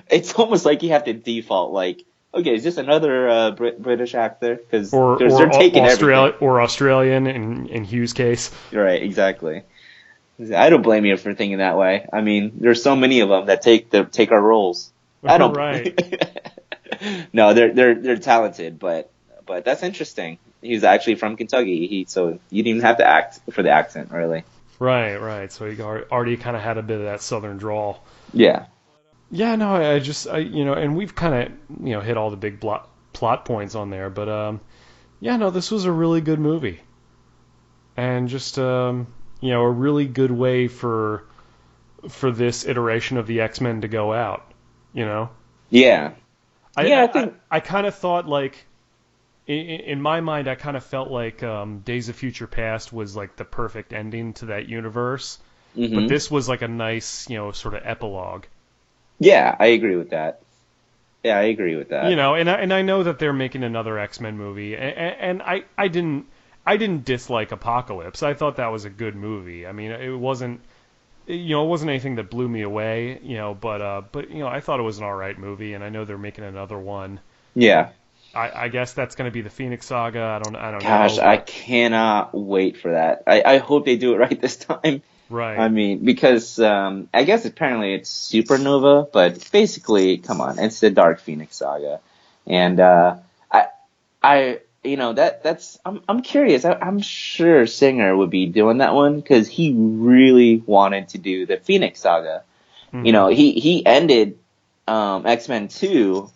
It's almost like you have to default like, okay, is this another British actor? Because they're taking everything. Or Australian in Hugh's case. Right, exactly. I don't blame you for thinking that way. I mean, there's so many of them that take our roles. I don't. Right. No, they're talented, but that's interesting. He's actually from Kentucky. So you didn't even have to act for the accent, really. Right. So he already kind of had a bit of that Southern drawl. Yeah. Yeah, no, I you know, and we've kind of, you know, hit all the big plot points on there, but yeah, no, this was a really good movie, and just you know, a really good way for this iteration of the X-Men to go out, you know. Yeah. I kind of thought like, in my mind, I kind of felt like Days of Future Past was like the perfect ending to that universe, but this was like a nice, you know, sort of epilogue. Yeah, I agree with that. You know, and I know that they're making another X-Men movie, and I didn't dislike Apocalypse. I thought that was a good movie. I mean, it wasn't, you know, it wasn't anything that blew me away, you know, but you know, I thought it was an all right movie, and I know they're making another one. Yeah. I guess that's going to be the Phoenix Saga. I don't know. Gosh, I cannot wait for that. I hope they do it right this time. Right. I mean, because I guess apparently it's Supernova, but basically, come on, it's the Dark Phoenix Saga, and I you know, I'm curious. I'm sure Singer would be doing that one because he really wanted to do the Phoenix Saga. Mm-hmm. You know, he ended X-Men 2.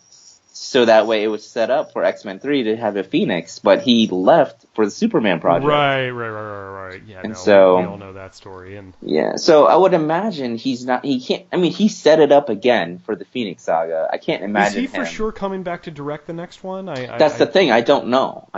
So that way it was set up for X-Men 3 to have a Phoenix, but he left for the Superman project. Right. Yeah, and so we all know that story. And yeah, so I would imagine he set it up again for the Phoenix Saga. I can't imagine Is he for sure coming back to direct the next one? That's the thing. I don't know.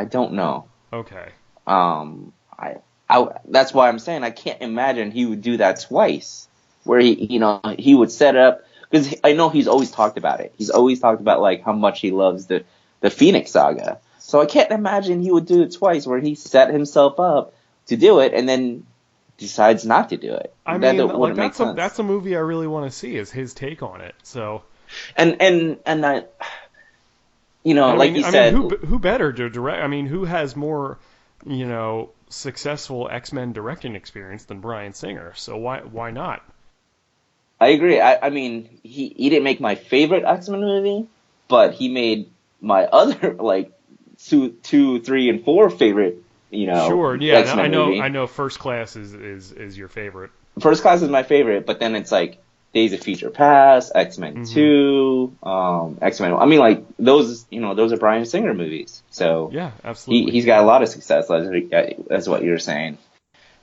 Okay. That's why I'm saying I can't imagine he would do that twice, where he would set up. Because I know he's always talked about it. He's always talked about like how much he loves the Phoenix Saga. So I can't imagine he would do it twice, where he set himself up to do it and then decides not to do it. I mean, like that's a movie I really want to see. Is his take on it? So, and I, you know, like you said, who better to direct? I mean, who has more, you know, successful X-Men directing experience than Bryan Singer? So why not? I agree. I mean, he didn't make my favorite X-Men movie, but he made my other, like, 2, 3, and 4 favorite, you know, sure, yeah, X-Men movie. I know First Class is your favorite. First Class is my favorite, but then it's like Days of Future Past, X-Men 2, X-Men. I mean, like, those are Bryan Singer movies. So yeah, absolutely. He's got a lot of success, that's what you're saying.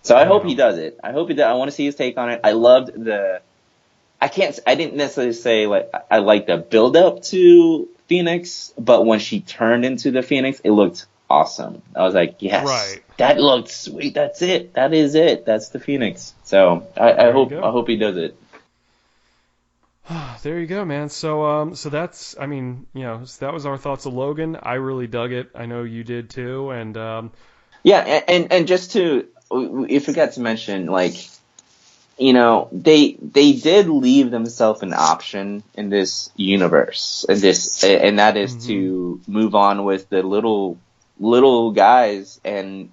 So I hope he does it. I want to see his take on it. I loved I didn't necessarily say like I like the build up to Phoenix, but when she turned into the Phoenix, it looked awesome. I was like, yes, right. That looked sweet. That's it. That is it. That's the Phoenix. So I hope he does it. There you go, man. So that's, I mean, so that was our thoughts of Logan. I really dug it. I know you did too. And Yeah, and just to, we forgot to mention, like, they did leave themselves an option in this universe, and that is to move on with the little guys and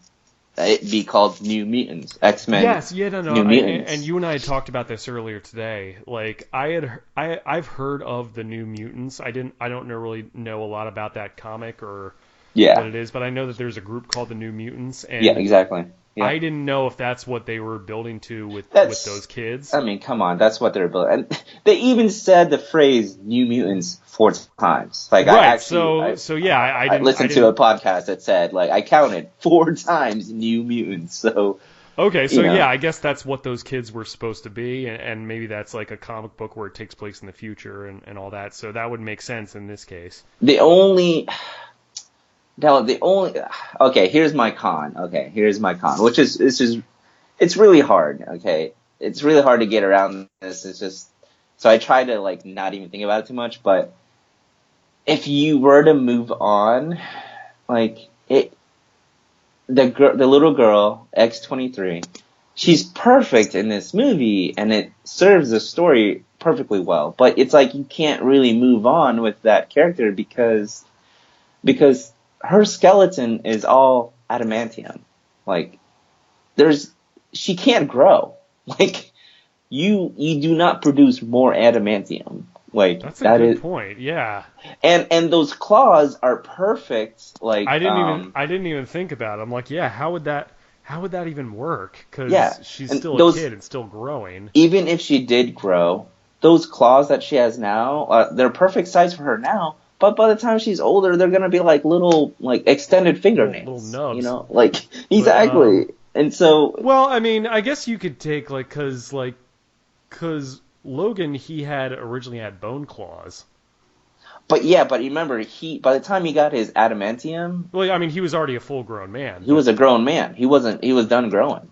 it be called New Mutants, X-Men. yes, yeah, no, New Mutants. and you and I had talked about this earlier today. Like, I've heard of the New Mutants. I don't really know a lot about that comic or what Yeah, it is, but I know that there's a group called the New Mutants, yeah, and exactly. Yeah. I didn't know if that's what they were building to with those kids. I mean, come on, that's what they're building. And they even said the phrase "New Mutants" 4 times. Like, Right. So yeah, I listened to a podcast that said, like, I counted 4 times "New Mutants." So Okay, so you know, yeah, I guess that's what those kids were supposed to be, and maybe that's like a comic book where it takes place in the future and all that. So that would make sense in this case. the only no, the only okay. Here's my con. Okay, here's my con, which is it's really hard. Okay, it's really hard to get around this. It's just so I try to, like, not even think about it too much. But if you were to move on, like, the little girl X-23, she's perfect in this movie, and it serves the story perfectly well. But it's like you can't really move on with that character because her skeleton is all adamantium. Like, she can't grow. Like, you do not produce more adamantium. Like, That's a good point. Yeah. And those claws are perfect. Like, I didn't even think about it. I'm like, yeah, how would that even work? Because yeah, she's and still a kid and still growing. Even if she did grow, those claws that she has now, they're perfect size for her now. But by the time she's older, they're gonna be like little, like, extended fingernails. Little nubs. Like, exactly. And so, well, I mean, I guess you could take because Logan, he had originally had bone claws. but remember, by the time he got his adamantium, Well, I mean, he was already a full-grown man. he was a grown man. He was done growing.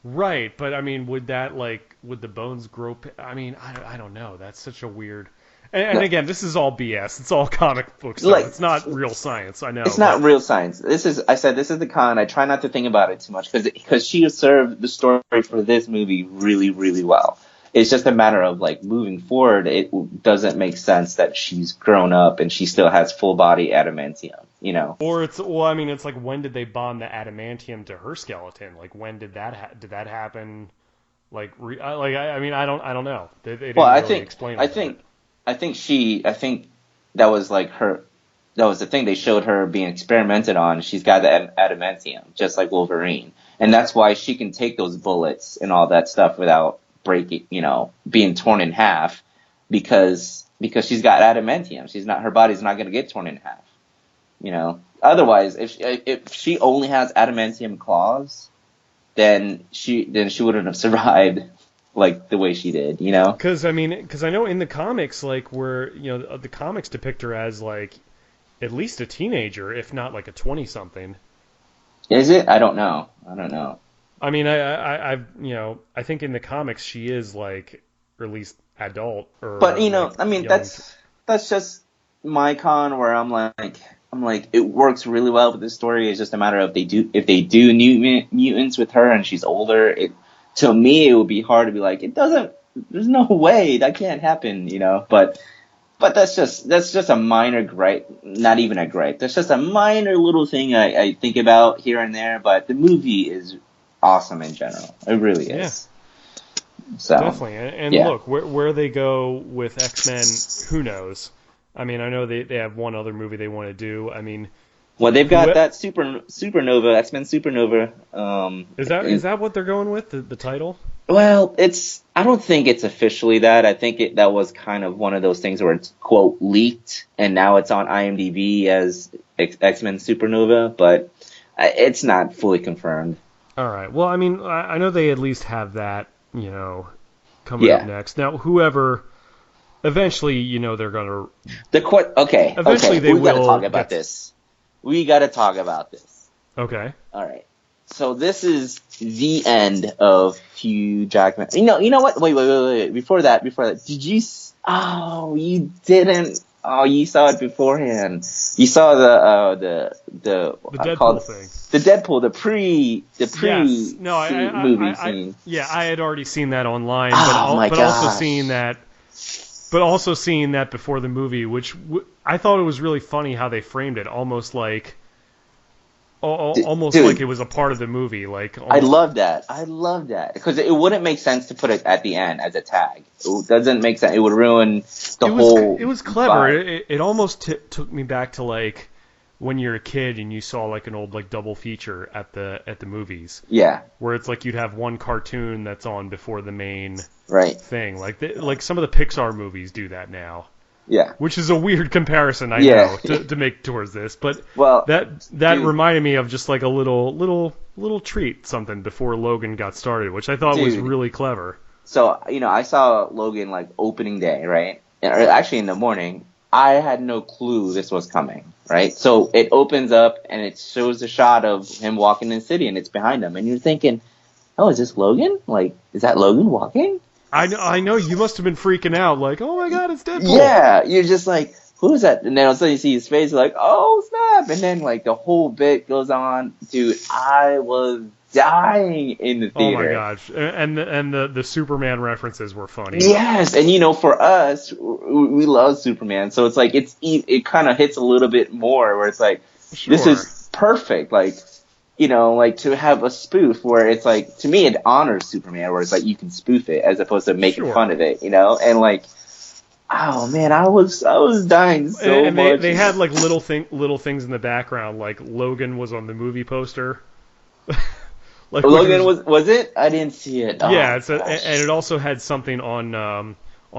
Right, but I mean, would the bones grow? I mean, I don't know. That's such a weird. And again, this is all BS. It's all comic book stuff. Like, it's not real science. I know. It's not real science. This is the con. I try not to think about it too much because she served the story for this movie really, really well. It's just a matter of, like, moving forward. It doesn't make sense that she's grown up and she still has full body adamantium. Or I mean, it's like, when did they bond the adamantium to her skeleton? Like, when did that happen? Like, I mean, I don't know. They didn't really explain it. I think that was, like, that was the thing. They showed her being experimented on. She's got the adamantium, just like Wolverine. And that's why she can take those bullets and all that stuff without breaking, being torn in half, because she's got adamantium. Her body's not going to get torn in half. Otherwise, if she only has adamantium claws, then she wouldn't have survived, like, the way she did, Because I know in the comics, like, where the comics depict her as, like, at least a teenager, if not like a 20-something. Is it? I don't know. I mean, I think in the comics she is, like, or at least adult. But like, I mean, that's just my con, where I'm like, it works really well with this story. It's just a matter of if they do new mutants with her and she's older. To me, it would be hard to be like, it doesn't. There's no way that can't happen, But that's just a minor gripe. Not even a gripe. That's just a minor little thing I think about here and there. But the movie is awesome in general. It really is. Yeah. So definitely. And yeah. Look, where they go with X-Men, who knows? I mean, I know they have one other movie they want to do. I mean, well, they've got that Supernova, X-Men Supernova. Is that what they're going with, the title? Well, I don't think it's officially that. I think that was kind of one of those things where it's, quote, leaked, and now it's on IMDb as X-Men Supernova, but it's not fully confirmed. All right. Well, I mean, I know they at least have that, coming up next. Now, whoever, eventually, they're going to... Okay. Eventually they will... We got to talk about this. We got to talk about this. Okay. All right. So this is the end of Hugh Jackman. You know what? Wait. Before that, Oh, you didn't. Oh, you saw it beforehand. You saw the The called Deadpool thing. the Deadpool, the Yes. pre No, movie scene. yeah, I had already seen that online, Oh my but also seeing gosh. that, before the movie, which I thought it was really funny how they framed it, almost like, almost like Dude, it was a part of the movie, like I almost. love that. I love that because it wouldn't make sense to put it at the end as a tag. It doesn't make sense. It would ruin the It whole was clever. vibe. It almost took me back to like when you're a kid and you saw like an old like double feature at the movies, Yeah, where it's like you'd have one cartoon that's on before the main right. thing. Like some of the Pixar movies do that now, Yeah, which is a weird comparison, I yeah. know, to make towards this, but Well, that dude, reminded me of just like a little treat, something before Logan got started, which I thought was dude. really clever. So, I saw Logan like opening day, right? Or actually in the morning. I had no clue this was coming, right? So it opens up and it shows a shot of him walking in the city and it's behind him. And you're thinking, oh, is this Logan? Like, is that Logan walking? I know you must have been freaking out, like, oh my god, it's Deadpool. Yeah, you're just like, who is that? And then all of a sudden you see his face, you're like, oh snap! And then like the whole bit goes on. Dude, I was dying in the Oh my theater. gosh, and the Superman references were funny. Yes, and for us, we love Superman, so it's like it kind of hits a little bit more where it's like, this Sure, is perfect. Like, like to have a spoof where it's like, to me, it honors Superman, where it's like you can spoof it as opposed to making fun sure. of it, and like, oh man, I was dying so And much. they had like little things in the background, like Logan was on the movie poster, like which Logan was was it? I didn't see it. yeah. Oh And gosh. it also had something on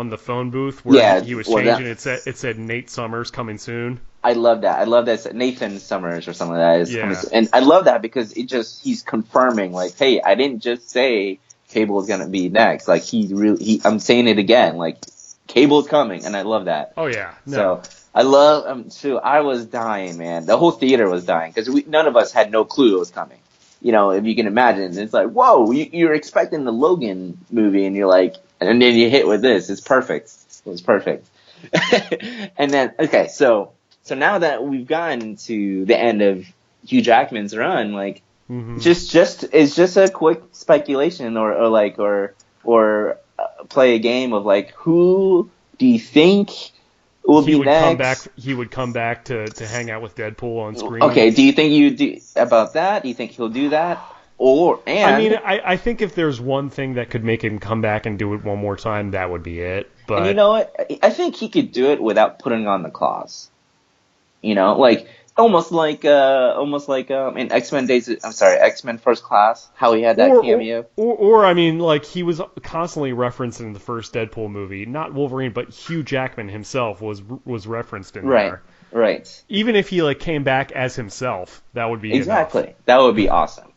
the phone booth where Yeah, he was well that changing. It said Nate Summers coming soon. I love that. I love that Nathan Summers or something like that is coming Yeah. soon. And I love that because he's confirming like, hey, I didn't just say Cable is gonna be next. Like I'm saying it again. Like Cable's coming, and I love that. Oh yeah. No. So I love too. I was dying, man. The whole theater was dying because none of us had no clue it was coming. If you can imagine, it's like, whoa, you're expecting the Logan movie, and you're like, and then you hit with this. It's perfect. It was perfect. And then okay, so now that we've gotten to the end of Hugh Jackman's run, like Hmm. just it's just a quick speculation or play a game of like, who do you think will He be would come back. next? He would come back to hang out with Deadpool on screen. Okay, do you think you do about that? Do you think he'll do that? Or I mean, and I think if there's one thing that could make him come back and do it one more time, that would be it. and you But know what? I think he could do it without putting on the claws. Like almost like in X-Men Days. I'm sorry, X-Men First Class. How he had that cameo. I mean, like he was constantly referenced in the first Deadpool movie. Not Wolverine, but Hugh Jackman himself was referenced in Right, there. right. Even if he like came back as himself, that would be enough. Exactly. That would be awesome.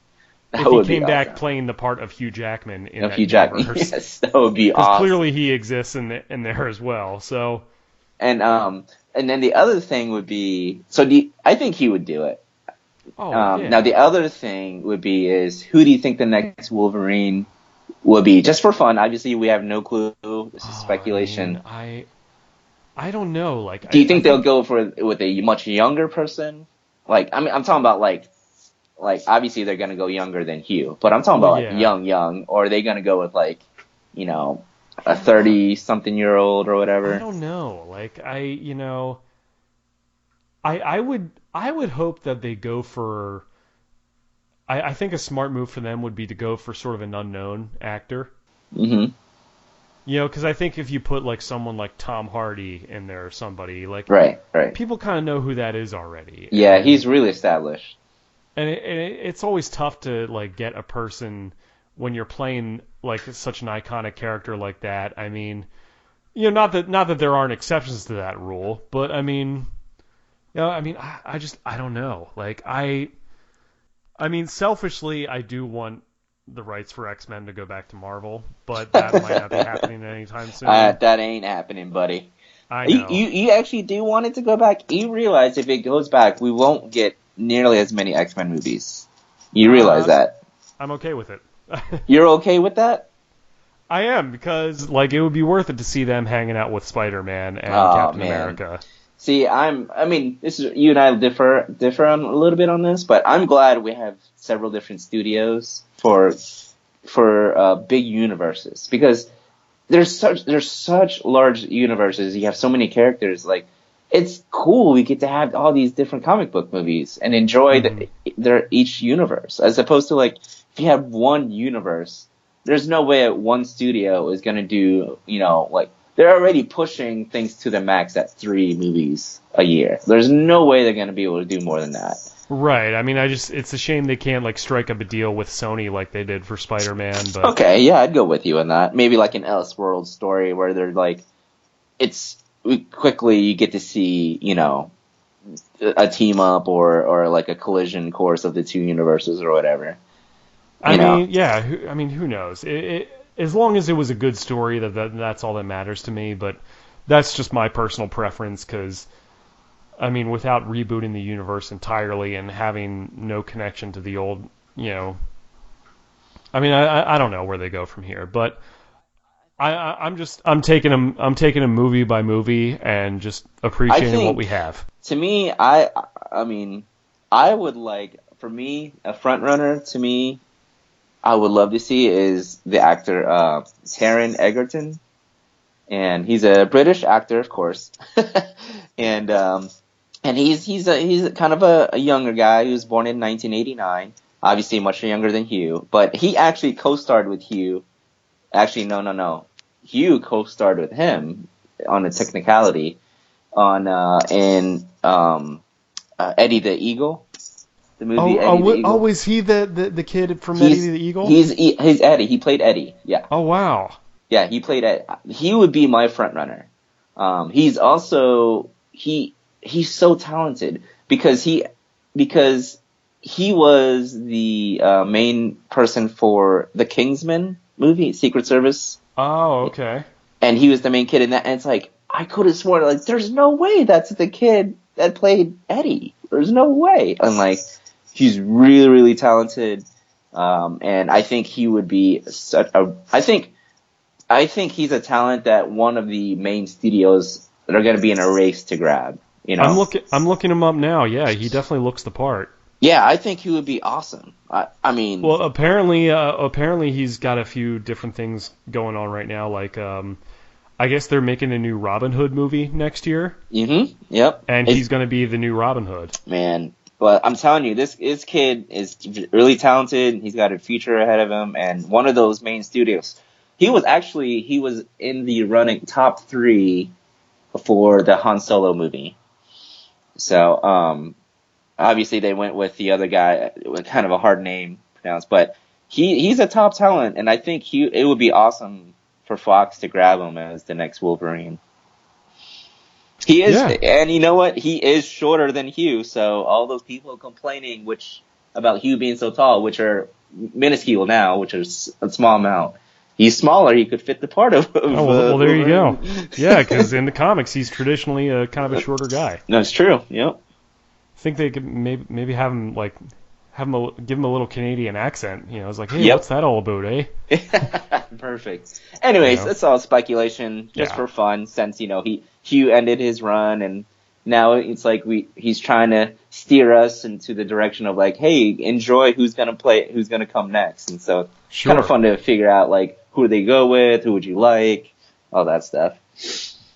That If he would be came back awesome. playing the part of Hugh Jackman in that Hugh Jackman. universe, Yes, that would be because awesome. clearly he exists in there as well. So And then the other thing would be, I think he would do it. oh Now yeah. the other thing would be is, who do you think the next Wolverine would be? Just for fun. Obviously, we have no clue. This is Oh, I speculation. mean, I don't know. Like Do you I think they'll think go with a much younger person? Like, I mean, I'm talking about like obviously they're gonna go younger than Hugh, but I'm talking well about like yeah. young, or are they gonna go with like, a 30-something-year-old or I whatever? don't know. Like I would hope that they go for. I think a smart move for them would be to go for sort of an unknown actor. Hmm. Because I think if you put like someone like Tom Hardy in there or somebody like Right, right. people kind of know who that is already, Yeah, he's really established. it's always tough to like get a person when you're playing like such an iconic character like that. I mean, not that there aren't exceptions to that rule, but I mean, I don't know. Like I mean, selfishly, I do want the rights for X-Men to go back to Marvel, but that might not be happening anytime soon. That ain't happening, buddy. I You, know. you you actually do want it to go back? You realize if it goes back, we won't get nearly as many X-Men movies. You realize Uh, that? I'm okay with it. You're okay with that? I am, because like it would be worth it to see them hanging out with Spider-Man and Oh Captain man. America. See, I mean, this is you and I differ on a little bit on this, but I'm glad we have several different studios for big universes, because there's such large universes. You have so many characters. Like, it's cool. We get to have all these different comic book movies and enjoy their each universe, as opposed to like if you have one universe, there's no way one studio is gonna do, like, they're already pushing things to the max at 3 movies a year. There's no way they're gonna be able to do more than that. Right. I mean, it's a shame they can't like strike up a deal with Sony like they did for Spider-Man. But Okay, yeah, I'd go with you on that. Maybe like an Elseworld story where they're like, quickly you get to see, a team up or like a collision course of the 2 universes or whatever. I mean, yeah. Who knows? As long as it was a good story, that's all that matters to me. But that's just my personal preference, because I mean, without rebooting the universe entirely and having no connection to the old, I mean, I don't know where they go from here, but I'm taking them movie by movie and just appreciating what we have. To me, I mean, I would like, for me, a front runner to me, I would love to see is the actor Taron Egerton, and he's a British actor, of course, and he's kind of a younger guy who was born in 1989, obviously much younger than Hugh, but he actually co-starred with Hugh. Actually, no. Hugh co-starred with him on a technicality in Eddie the Eagle. The movie Eddie the Eagle. Was he the kid from Eddie the Eagle? He's Eddie. He played Eddie. Yeah. Oh wow. Yeah, he played Eddie. He would be my front runner. He's also he's so talented because he was the main person for the Kingsman movie, Secret Service. Oh, okay. And he was the main kid in that. And it's like, I could have sworn, like, there's no way that's the kid that played Eddie. There's no way. And like, he's really, really talented. And I think he would be I think he's a talent that one of the main studios that are going to be in a race to grab. I'm looking him up now. Yeah, he definitely looks the part. Yeah, I think he would be awesome. I mean, well, apparently he's got a few different things going on right now. Like, I guess they're making a new Robin Hood movie next year. Mm-hmm. Yep. And he's going to be the new Robin Hood. Man, but I'm telling you, this kid is really talented. He's got a future ahead of him, and one of those main studios. He was in the running top 3 for the Han Solo movie. So, obviously they went with the other guy with kind of a hard name to pronounce, but he's a top talent, and I think it would be awesome for Fox to grab him as the next Wolverine. He is, yeah. And you know what? He is shorter than Hugh, so all those people complaining about Hugh being so tall, which are minuscule now, which is a small amount. He's smaller. He could fit the part of. Well, there you go. Yeah, because in the comics, he's traditionally kind of a shorter guy. That's true. Yep. I think they could maybe have him give him a little Canadian accent. It's like, hey, What's that all about, eh? Perfect. Anyways, it's all speculation, just for fun. Since Hugh ended his run, and now it's like he's trying to steer us into the direction of like, hey, enjoy who's gonna come next, and so it's kind of fun to figure out like who do they go with, who would you like, all that stuff.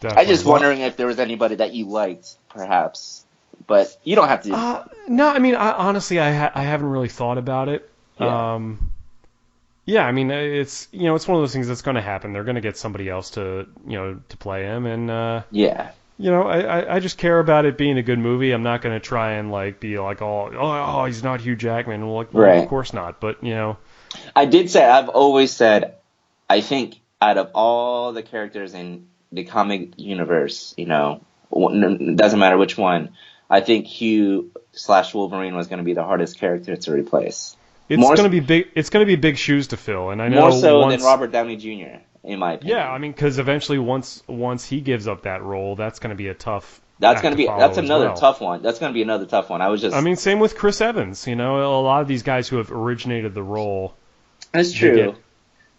Definitely. I'm just wondering if there was anybody that you liked, perhaps. But you don't have to. No, I mean, honestly, I haven't really thought about it. Yeah. I mean, it's it's one of those things that's going to happen. They're going to get somebody else to to play him, and I just care about it being a good movie. I'm not going to try and like be like, oh, he's not Hugh Jackman. Well, of course not. But I've always said, I think out of all the characters in the comic universe, it doesn't matter which one. I think Hugh/Wolverine was going to be the hardest character to replace. It's going to be big. It's going to be big shoes to fill, and I know more so than Robert Downey Jr. in my opinion. Yeah, I mean, because eventually, once he gives up that role, that's going to be a tough. That's another tough one. That's going to be another tough one. I mean, same with Chris Evans. A lot of these guys who have originated the role. That's true.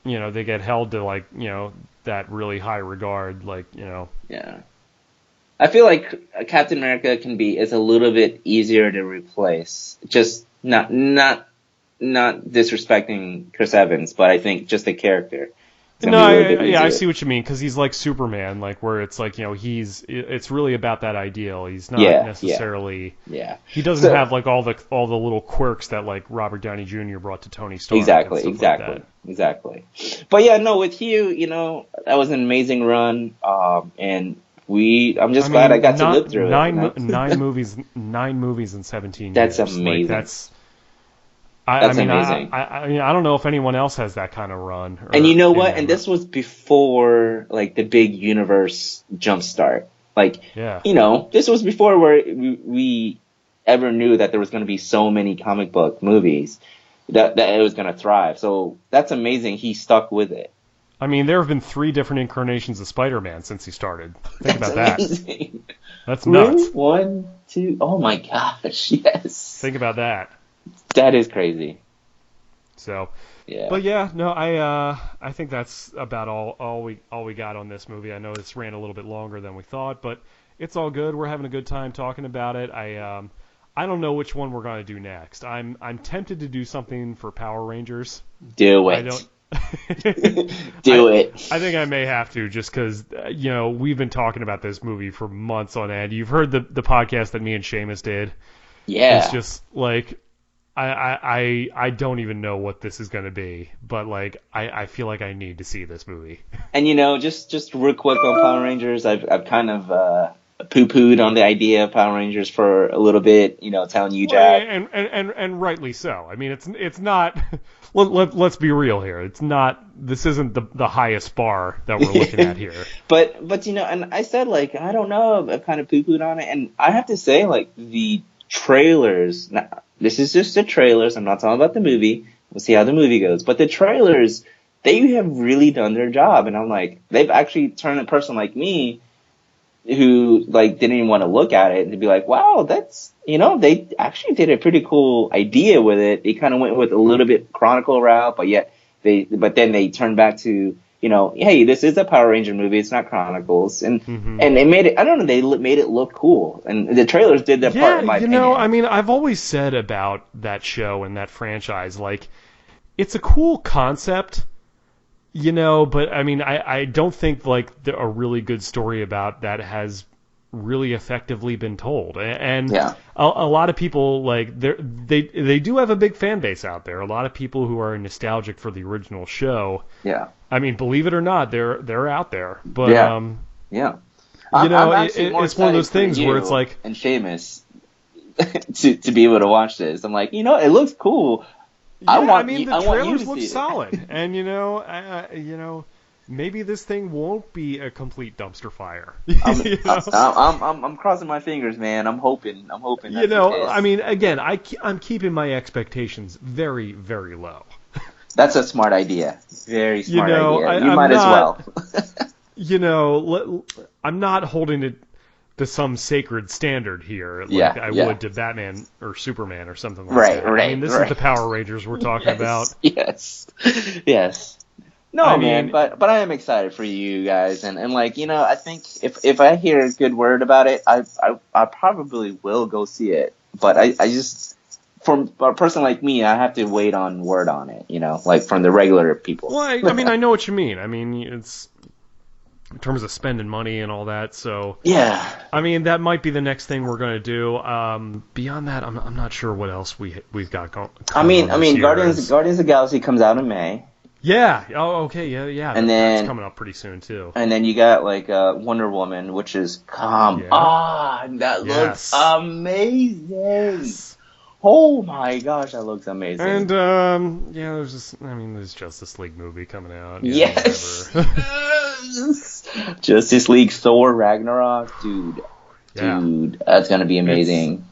they get held to like that really high regard, like Yeah. I feel like Captain America is a little bit easier to replace. Just not disrespecting Chris Evans, but I think just the character. No, I see what you mean, because he's like Superman, like where it's like it's really about that ideal. He's not necessarily he doesn't have like all the little quirks that like Robert Downey Jr. brought to Tony Stark. Exactly. But yeah, no, with Hugh, that was an amazing run, and I'm just glad I got to live through it. Nine movies in 17 years. That's amazing. Like, that's amazing. I don't know if anyone else has that kind of run. And you know what? And this was before like the big universe jumpstart. Like, this was before where we ever knew that there was going to be so many comic book movies that it was going to thrive. So that's amazing. He stuck with it. I mean, there have been 3 different incarnations of Spider-Man since he started. Think about amazing. That. That's nuts. 1, 2. Oh my gosh! Yes. Think about that. That is crazy. So, yeah. But yeah, no, I think that's about all we got on this movie. I know this ran a little bit longer than we thought, but it's all good. We're having a good time talking about it. I don't know which one we're gonna do next. I'm tempted to do something for Power Rangers. Do it. Do it. I think I may have to, just because we've been talking about this movie for months on end. You've heard the podcast that me and Seamus did. Yeah. It's just like I don't even know what this is going to be, but like I feel like I need to see this movie. And just real quick on Power Rangers, I've kind of poo-pooed on the idea of Power Rangers for a little bit, telling you, Jack. And rightly so. I mean, it's not. Let's be real here. It's not. This isn't the highest bar that we're looking at here. but and I said like I don't know. I've kind of poo-pooed on it, and I have to say like the trailers. Now, this is just the trailers. I'm not talking about the movie. We'll see how the movie goes. But the trailers, they have really done their job, and I'm like, they've actually turned a person like me, who like didn't even want to look at it, and to be like, wow, that's they actually did a pretty cool idea with it. They kind of went with a little bit Chronicle route, but then they turned back to hey, this is a Power Ranger movie. It's not Chronicles, and they made it. I don't know. They made it look cool, and the trailers did their part. In my opinion. I mean, I've always said about that show and that franchise, like, it's a cool concept, but I mean, I don't think like a really good story about that has really effectively been told, and a lot of people like they do have a big fan base out there. A lot of people who are nostalgic for the original show. Yeah. I mean, believe it or not, they're out there. But it's one of those things where it's like, and Seamus to be able to watch this. I'm like, it looks cool. Yeah, the trailers look solid, and maybe this thing won't be a complete dumpster fire. I'm crossing my fingers, man. I'm hoping. I mean, again, I'm keeping my expectations very, very low. That's a smart idea. Very smart idea. You might as well. I'm not holding it to some sacred standard here, like I would to Batman or Superman or something like that. Right. I mean, this is the Power Rangers we're talking about. Yes. No, man, but I am excited for you guys, and like I think if I hear a good word about it, I probably will go see it. But I just, from a person like me, I have to wait on word on it, like from the regular people. Well, I mean, I know what you mean. I mean, it's in terms of spending money and all that. So yeah, I mean, that might be the next thing we're going to do. Beyond that, I'm not sure what else we've got going. I mean, Guardians of the Galaxy comes out in May. Yeah. Oh, okay. Yeah. And that's coming up pretty soon too. And then you got like Wonder Woman, which is that looks amazing. Yes. Oh my gosh, that looks amazing. And there's Justice League movie coming out. Yes. Justice League Thor Ragnarok, dude, that's gonna be amazing.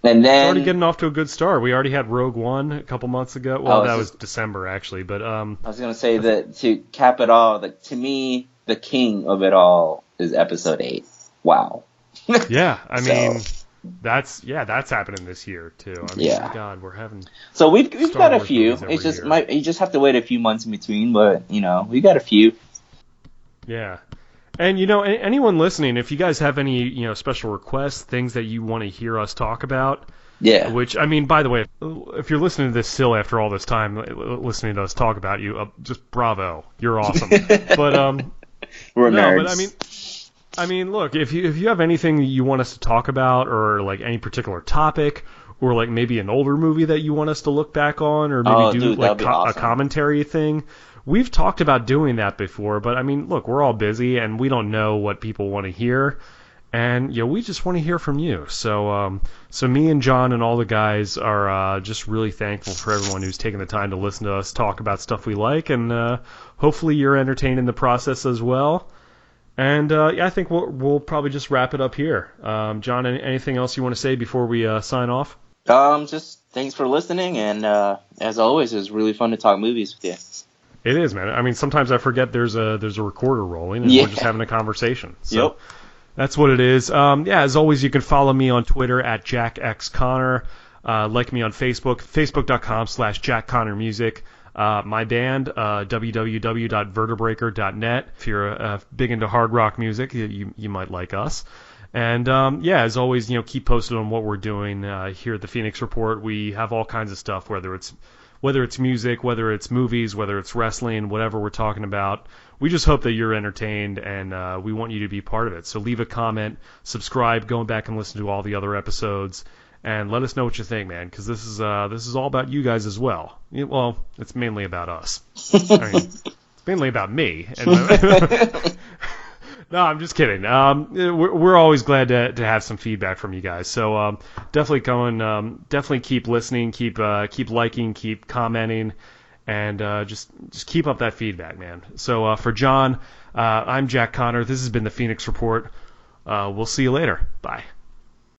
And then it's already getting off to a good start. We already had Rogue One a couple months ago. Well, that was December actually, but I was gonna say that to cap it all, to me, the king of it all is Episode 8. Wow. Yeah, I mean, That's happening this year too. I mean, Yeah. God, we're having So we've Star got a Wars few. movies every It's just year. you just have to wait a few months in between, but we got a few. Yeah. And anyone listening, if you guys have any special requests, things that you want to hear us talk about, Yeah. which I mean, by the way, if you're listening to this still after all this time, listening to us talk about you, just bravo, you're awesome. But We're no, nerds. but I mean, look, if you have anything you want us to talk about, or like any particular topic, or like maybe an older movie that you want us to look back on, or maybe Oh, do dude, like that'd be a awesome. commentary thing. We've talked about doing that before, but I mean, look, we're all busy and we don't know what people want to hear, and we just want to hear from you. So me and John and all the guys are just really thankful for everyone who's taken the time to listen to us talk about stuff we like, and hopefully you're entertained in the process as well. And I think we'll probably just wrap it up here. John, anything else you want to say before we sign off? Just thanks for listening, and as always, it was really fun to talk movies with you. It is, man. I mean, sometimes I forget there's a recorder rolling, and we're just having a conversation. So Yep. that's what it is. As always, you can follow me on Twitter at jackxconnor. Like me on Facebook, facebook.com/jackconnormusic. My band, www.vertebreaker.net. If you're big into hard rock music, you might like us. And as always, keep posted on what we're doing here at the Phoenix Report. We have all kinds of stuff, whether it's music, whether it's movies, whether it's wrestling, whatever we're talking about. We just hope that you're entertained, and we want you to be part of it. So leave a comment, subscribe, go back and listen to all the other episodes, and let us know what you think, man, because this is all about you guys as well. Well, it's mainly about us. I mean, it's mainly about me. No, I'm just kidding. We're always glad to have some feedback from you guys. So definitely keep listening, keep liking, keep commenting, and just keep up that feedback, man. So for John, I'm Jack Connor. This has been the Phoenix Report. We'll see you later. Bye.